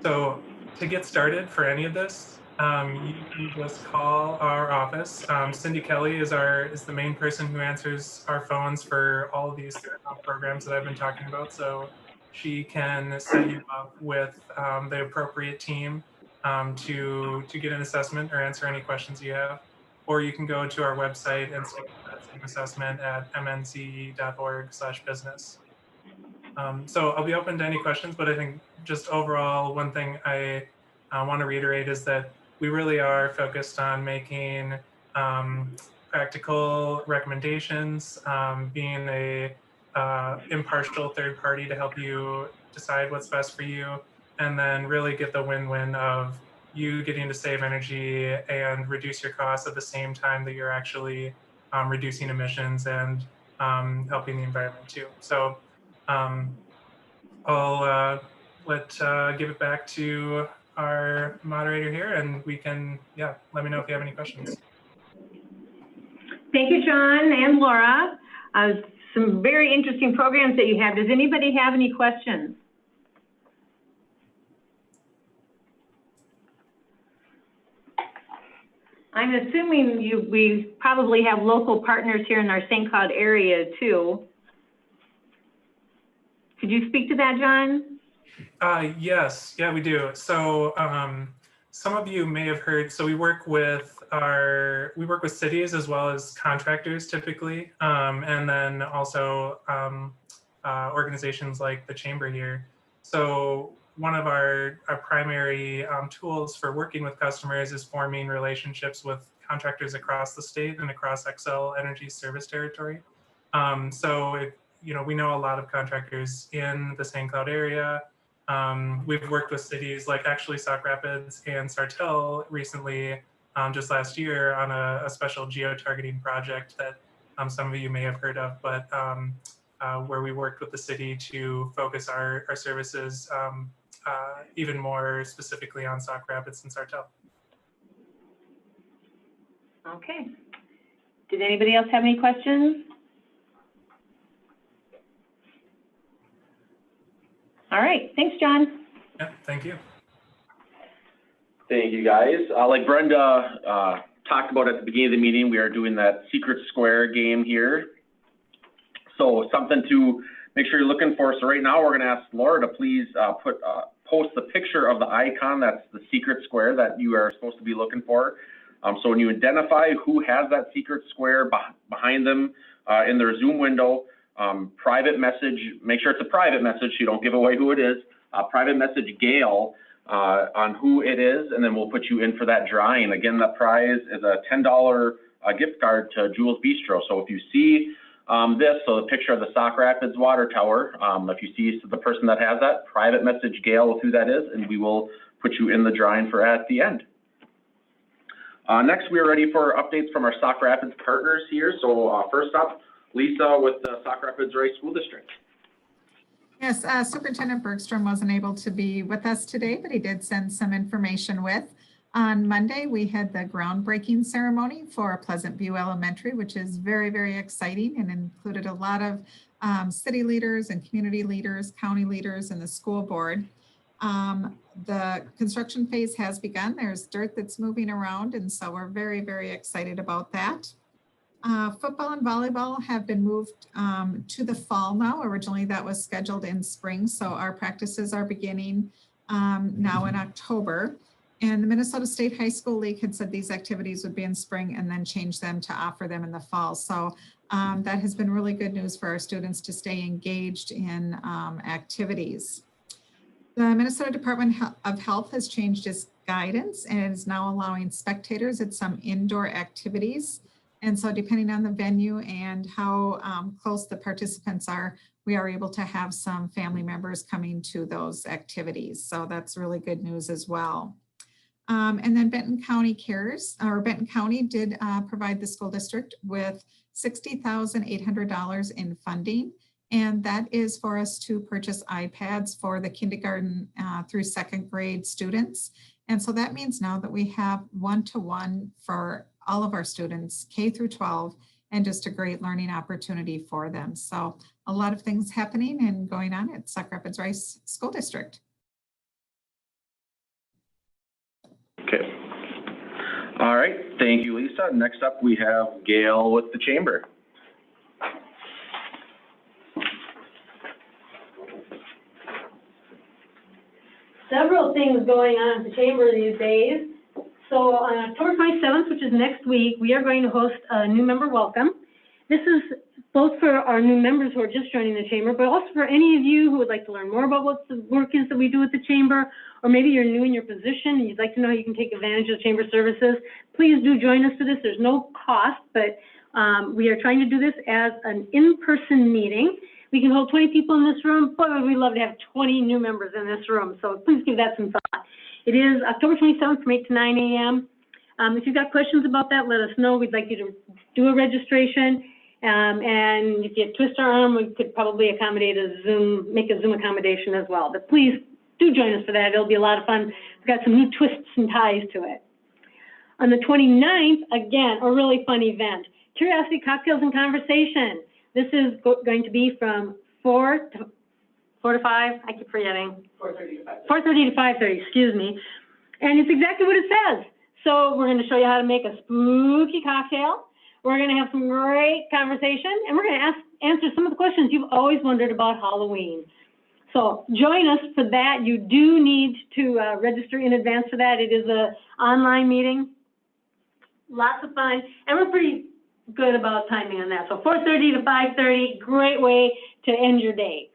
So to get started for any of this, you can just call our office. Cindy Kelly is the main person who answers our phones for all of these programs that I've been talking about. So she can set you up with the appropriate team to get an assessment or answer any questions you have. Or you can go to our website and schedule that same assessment at mnce.org/business. So I'll be open to any questions, but I think just overall, one thing I want to reiterate is that we really are focused on making practical recommendations, being a impartial third party to help you decide what's best for you, and then really get the win-win of you getting to save energy and reduce your costs at the same time that you're actually reducing emissions and helping the environment too. So I'll give it back to our moderator here, and we can, let me know if you have any questions. Thank you, John and Laura. Some very interesting programs that you have. Does anybody have any questions? I'm assuming we probably have local partners here in our St. Cloud area too. Could you speak to that, John? Yes, we do. So some of you may have heard, so we work with cities as well as contractors typically, and then also organizations like the Chamber here. So one of our primary tools for working with customers is forming relationships with contractors across the state and across Xcel Energy's service territory. So if, we know a lot of contractors in the St. Cloud area. We've worked with cities like actually Sauk Rapids and Sartell recently, just last year, on a special geo-targeting project that some of you may have heard of, but where we worked with the city to focus our services even more specifically on Sauk Rapids and Sartell. Okay. Did anybody else have any questions? All right, thanks, John. Yeah, thank you. Thank you, guys. Like Brenda talked about at the beginning of the meeting, we are doing that secret square game here. So something to make sure you're looking for. So right now we're going to ask Laura to please post the picture of the icon. That's the secret square that you are supposed to be looking for. So when you identify who has that secret square behind them in their Zoom window, private message, make sure it's a private message so you don't give away who it is. Private message Gail on who it is, and then we'll put you in for that drawing. Again, the prize is a $10 gift card to Jules Bistro. So if you see this, so the picture of the Sauk Rapids water tower, if you see the person that has that, private message Gail with who that is, and we will put you in the drawing for at the end. Next, we are ready for updates from our Sauk Rapids partners here. So first up, Lisa with the Sauk Rapids Rice School District. Yes, Superintendent Bergstrom wasn't able to be with us today, but he did send some information with. On Monday, we had the groundbreaking ceremony for Pleasant View Elementary, which is very, very exciting and included a lot of city leaders and community leaders, county leaders, and the school board. The construction phase has begun. There's dirt that's moving around, and so we're very, very excited about that. Football and volleyball have been moved to the fall now. Originally that was scheduled in spring, so our practices are beginning now in October. And the Minnesota State High School League had said these activities would be in spring and then change them to offer them in the fall. So that has been really good news for our students to stay engaged in activities. The Minnesota Department of Health has changed its guidance and is now allowing spectators at some indoor activities. And so depending on the venue and how close the participants are, we are able to have some family members coming to those activities. So that's really good news as well. And then Benton County Cares, or Benton County did provide the school district with $60,800 in funding. And that is for us to purchase iPads for the kindergarten through second grade students. And so that means now that we have one-to-one for all of our students, K through 12, and just a great learning opportunity for them. So a lot of things happening and going on at Sauk Rapids Rice School District. Okay. All right. Thank you, Lisa. Next up, we have Gail with the Chamber. Several things going on at the Chamber these days. So on October 27th, which is next week, we are going to host a new member welcome. This is both for our new members who are just joining the Chamber, but also for any of you who would like to learn more about what the work is that we do at the Chamber, or maybe you're new in your position and you'd like to know how you can take advantage of Chamber services. Please do join us for this. There's no cost, but we are trying to do this as an in-person meeting. We can hold 20 people in this room. Boy, would we love to have 20 new members in this room. So please give that some thought. It is October 27th from 8 to 9 a.m. If you've got questions about that, let us know. We'd like you to do a registration. And if you twist our arm, we could probably accommodate make a Zoom accommodation as well. But please do join us for that. It'll be a lot of fun. We've got some new twists and ties to it. On the 29th, again, a really fun event. Curiosity Cocktails and Conversation. This is going to be from 4 to 5, I keep forgetting. 4:30 to 5:30. 4:30 to 5:30, excuse me. And it's exactly what it says. So we're gonna show you how to make a spooky cocktail. We're gonna have some great conversation, and we're gonna answer some of the questions you've always wondered about Halloween. So join us for that. You do need to register in advance for that. It is an online meeting. Lots of fun, and we're pretty good about timing on that. So 4:30 to 5:30, great way to end your day.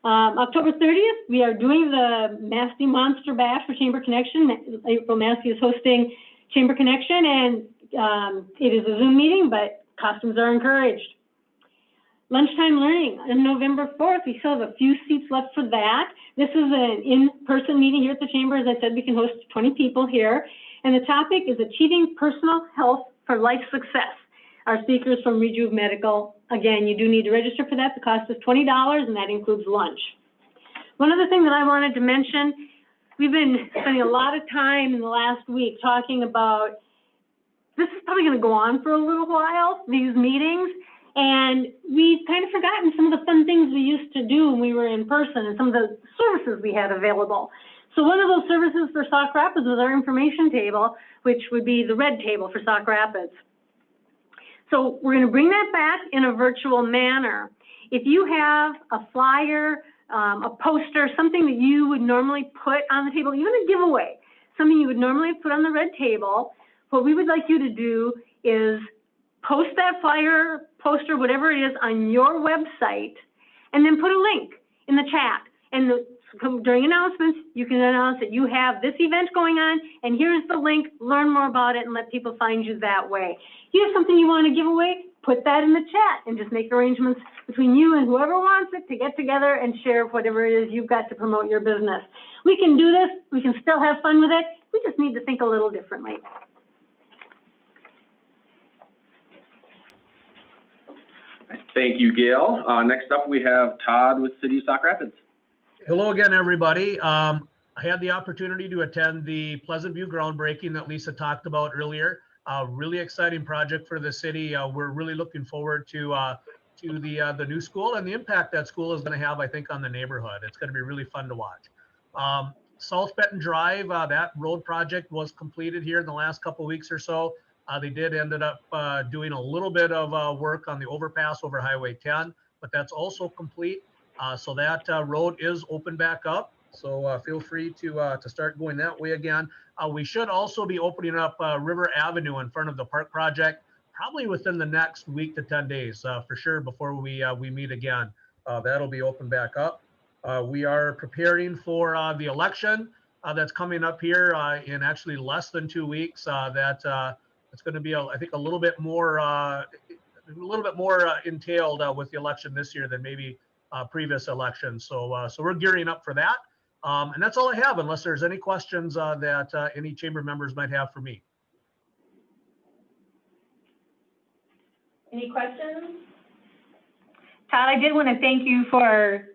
October 30th, we are doing the Massey Monster Bash for Chamber Connection. April Massey is hosting Chamber Connection, and it is a Zoom meeting, but costumes are encouraged. Lunchtime learning on November 4th, we still have a few seats left for that. This is an in-person meeting here at the Chamber. As I said, we can host 20 people here. And the topic is Achieving Personal Health for Life Success. Our speakers from Rejuve Medical. Again, you do need to register for that. The cost is $20, and that includes lunch. One other thing that I wanted to mention, we've been spending a lot of time in the last week talking about, this is probably going to go on for a little while, these meetings. And we've kind of forgotten some of the fun things we used to do when we were in person and some of the services we had available. So one of those services for Sauk Rapids was our information table, which would be the red table for Sauk Rapids. So we're going to bring that back in a virtual manner. If you have a flyer, a poster, something that you would normally put on the table, even a giveaway, something you would normally put on the red table, what we would like you to do is post that flyer, poster, whatever it is, on your website, and then put a link in the chat. And during announcements, you can announce that you have this event going on, and here's the link, learn more about it, and let people find you that way. You have something you want to give away, put that in the chat, and just make arrangements between you and whoever wants it to get together and share whatever it is you've got to promote your business. We can do this, we can still have fun with it, we just need to think a little differently. Thank you, Gail. Next up, we have Todd with City of Sauk Rapids. Hello again, everybody. I had the opportunity to attend the Pleasant View groundbreaking that Lisa talked about earlier. Really exciting project for the city. We're really looking forward to the new school and the impact that school is going to have, I think, on the neighborhood. It's going to be really fun to watch. South Benton Drive, that road project was completed here in the last couple of weeks or so. They did ended up doing a little bit of work on the overpass over Highway 10, but that's also complete. So that road is open back up. So feel free to start going that way again. We should also be opening up River Avenue in front of the park project, probably within the next week to 10 days for sure before we meet again. That'll be open back up. We are preparing for the election that's coming up here in actually less than 2 weeks. It's going to be, I think, a little bit more entailed with the election this year than maybe previous elections. So we're gearing up for that. And that's all I have, unless there's any questions that any chamber members might have for me. Any questions? Todd, I did want to thank you for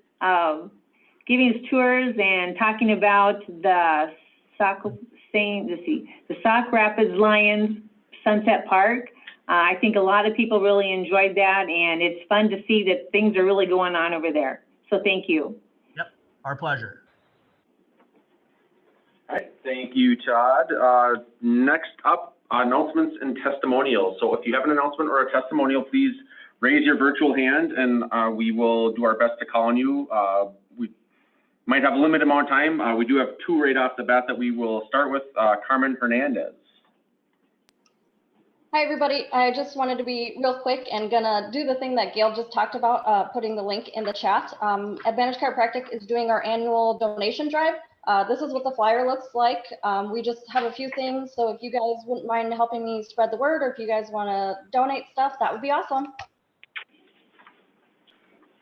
giving us tours and talking about the Sauk Rapids Lions Sunset Park. I think a lot of people really enjoyed that, and it's fun to see that things are really going on over there. So thank you. Yep, our pleasure. All right, thank you, Todd. Next up, announcements and testimonials. So if you have an announcement or a testimonial, please raise your virtual hand, and we will do our best to call on you. We might have a limited amount of time. We do have two right off the bat that we will start with. Carmen Hernandez. Hi, everybody. I just wanted to be real quick and gonna do the thing that Gail just talked about, putting the link in the chat. Advantage Chiropractic is doing our annual donation drive. This is what the flyer looks like. We just have a few things, so if you guys wouldn't mind helping me spread the word, or if you guys want to donate stuff, that would be awesome.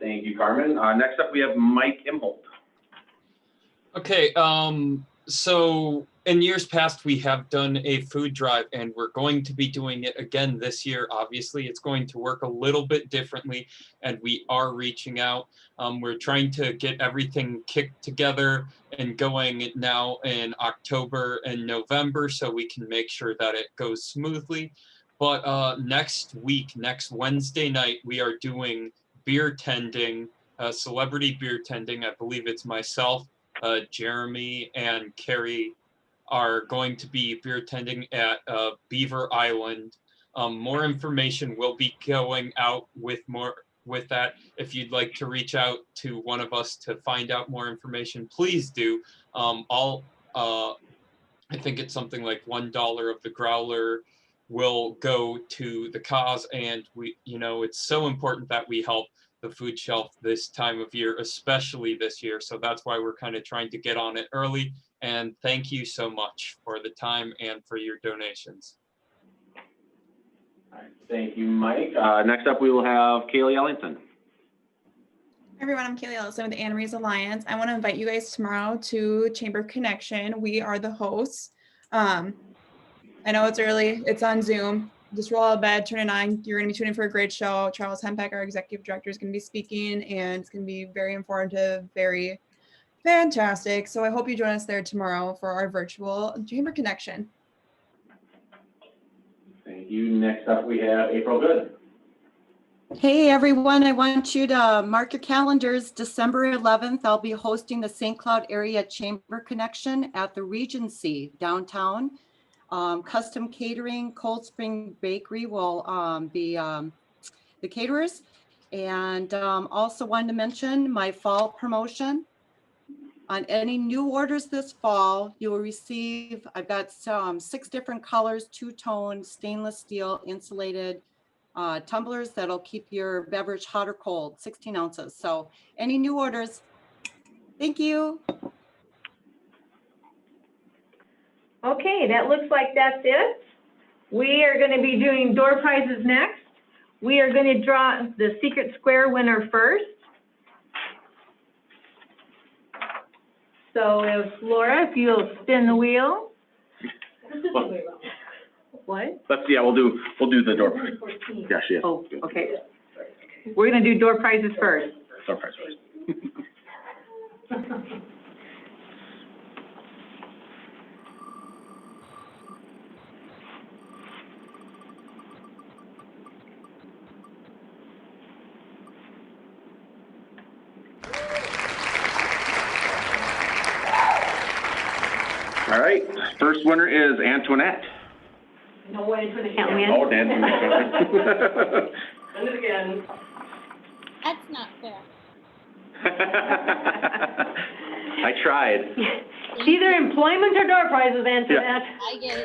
Thank you, Carmen. Next up, we have Mike Imholt. Okay, so in years past, we have done a food drive, and we're going to be doing it again this year. Obviously, it's going to work a little bit differently, and we are reaching out. We're trying to get everything kicked together and going now in October and November so we can make sure that it goes smoothly. But next week, next Wednesday night, we are doing beer tending, celebrity beer tending. I believe it's myself, Jeremy, and Carrie are going to be beer tending at Beaver Island. More information will be going out with that. If you'd like to reach out to one of us to find out more information, please do. I think it's something like $1 of the growler will go to the cause, and it's so important that we help the food shelf this time of year, especially this year. So that's why we're kind of trying to get on it early. And thank you so much for the time and for your donations. All right, thank you, Mike. Next up, we will have Kaylee Ellington. Everyone, I'm Kaylee Ellison with the Anna Marie's Alliance. I want to invite you guys tomorrow to Chamber Connection. We are the hosts. I know it's early, it's on Zoom. Just roll out of bed, turn it on. You're going to be tuning for a great show. Charles Hempeck, our executive director, is going to be speaking, and it's going to be very informative, very fantastic. So I hope you join us there tomorrow for our virtual Chamber Connection. Thank you. Next up, we have April Good. Hey everyone, I want you to mark your calendars. December 11th, I'll be hosting the St. Cloud Area Chamber Connection at the Regency downtown. Custom Catering, Cold Spring Bakery will be the caterers. And also wanted to mention my fall promotion. On any new orders this fall, you will receive, I've got 6 different colors, 2-tone stainless steel insulated tumblers that'll keep your beverage hot or cold, 16 ounces. So any new orders, thank you. Okay, that looks like that's it. We are going to be doing door prizes next. We are going to draw the secret square winner first. So if Laura, if you'll spin the wheel. What? We'll do the door prize. Gosh, yes. Oh, okay. We're going to do door prizes first. Door prize first. All right, first winner is Antoinette. No way for the Count me in. Oh, Antoinette. Send it again. That's not fair. I tried. It's either employment or door prizes, Antoinette. I get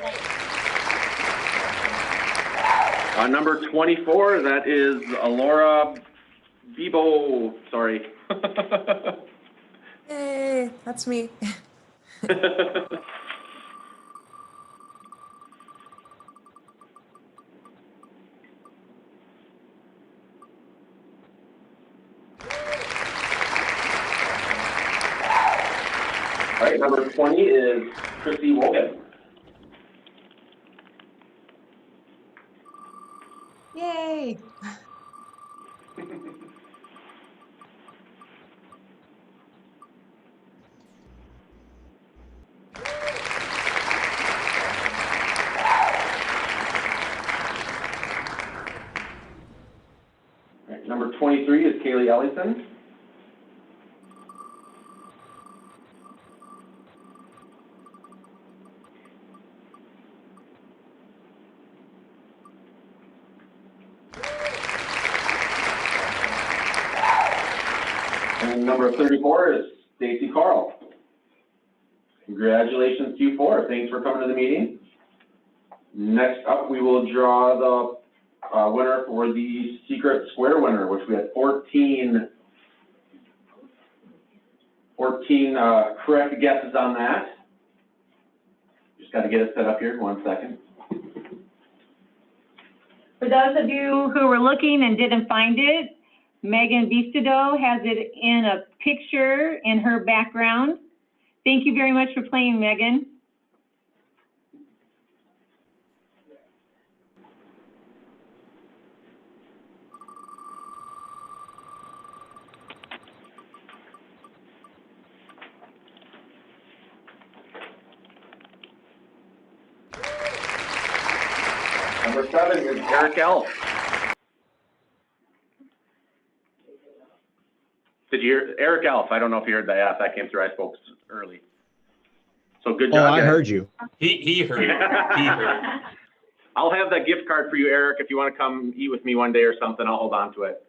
it. Number 24, that is Alora Bibo. Sorry. Hey, that's me. All right, number 20 is Chrissy Wogan. Yay. All right, number 23 is Kaylee Ellison. And number 34 is Stacy Carl. Congratulations to you four. Thanks for coming to the meeting. Next up, we will draw the winner for the secret square winner, which we had 14 correct guesses on that. Just got to get it set up here. 1 second. For those of you who were looking and didn't find it, Megan Vistado has it in a picture in her background. Thank you very much for playing, Megan. Number 7 is Eric Elf. Did you hear Eric Elf? I don't know if you heard that. Yeah, that came through. I spoke early. So good job. Oh, I guys. heard you. He heard. He heard. I'll have that gift card for you, Eric. If you want to come eat with me one day or something, I'll hold on to it.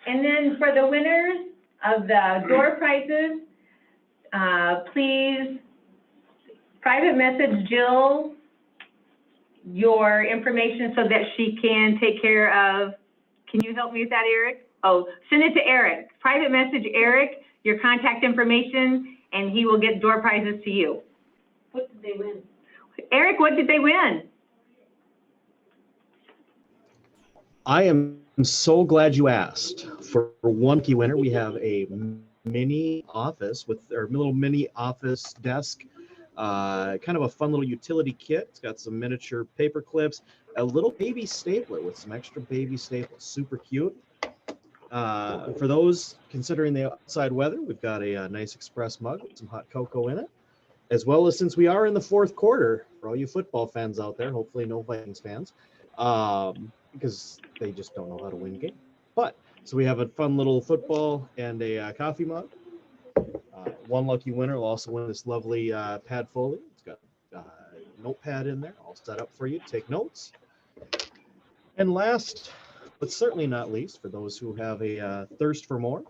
And then for the winners of the door prizes, please private message Jill your information so that she can take care of Can you help me with that, Eric? Oh, send it to Eric. Private message Eric, your contact information, and he will get door prizes to you. What did they win? Eric, what did they win? I am so glad you asked. For one key winner, we have a mini office with our little mini office desk, kind of a fun little utility kit. It's got some miniature paper clips, a little baby stapler with some extra baby staples, super cute. For those considering the outside weather, we've got a nice express mug with some hot cocoa in it, as well as, since we are in the fourth quarter, for all you football fans out there, hopefully no Vikings fans, because they just don't know how to win games. But so we have a fun little football and a coffee mug. One lucky winner will also win this lovely pad folio. It's got a notepad in there, all set up for you to take notes. And last, but certainly not least, for those who have a thirst for more,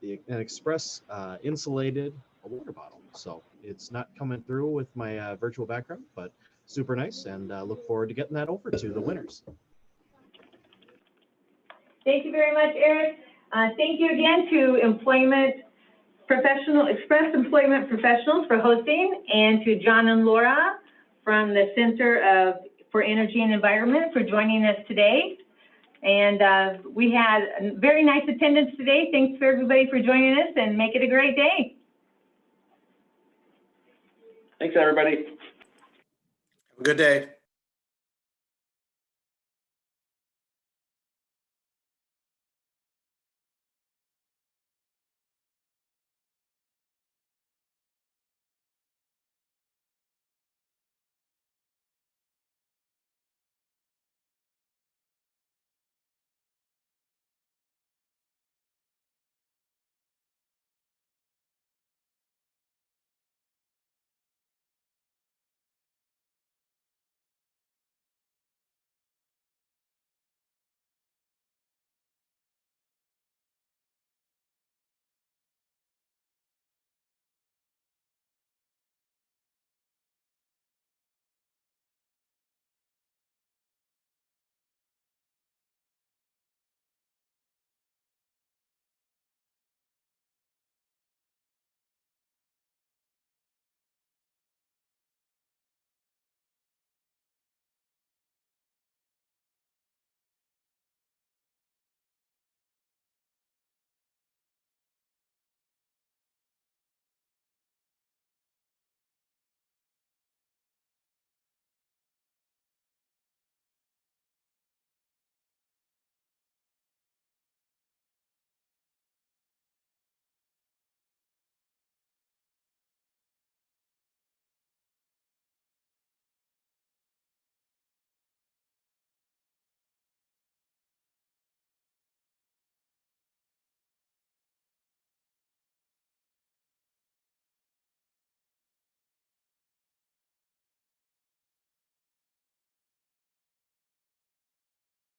an express insulated water bottle. So it's not coming through with my virtual background, but super nice, and look forward to getting that over to the winners. Thank you very much, Eric. Thank you again to Express Employment Professionals for hosting, and to John and Laura from the Center for Energy and Environment for joining us today. And we had a very nice attendance today. Thanks for everybody for joining us, and make it a great day. Thanks, everybody. Have a good day.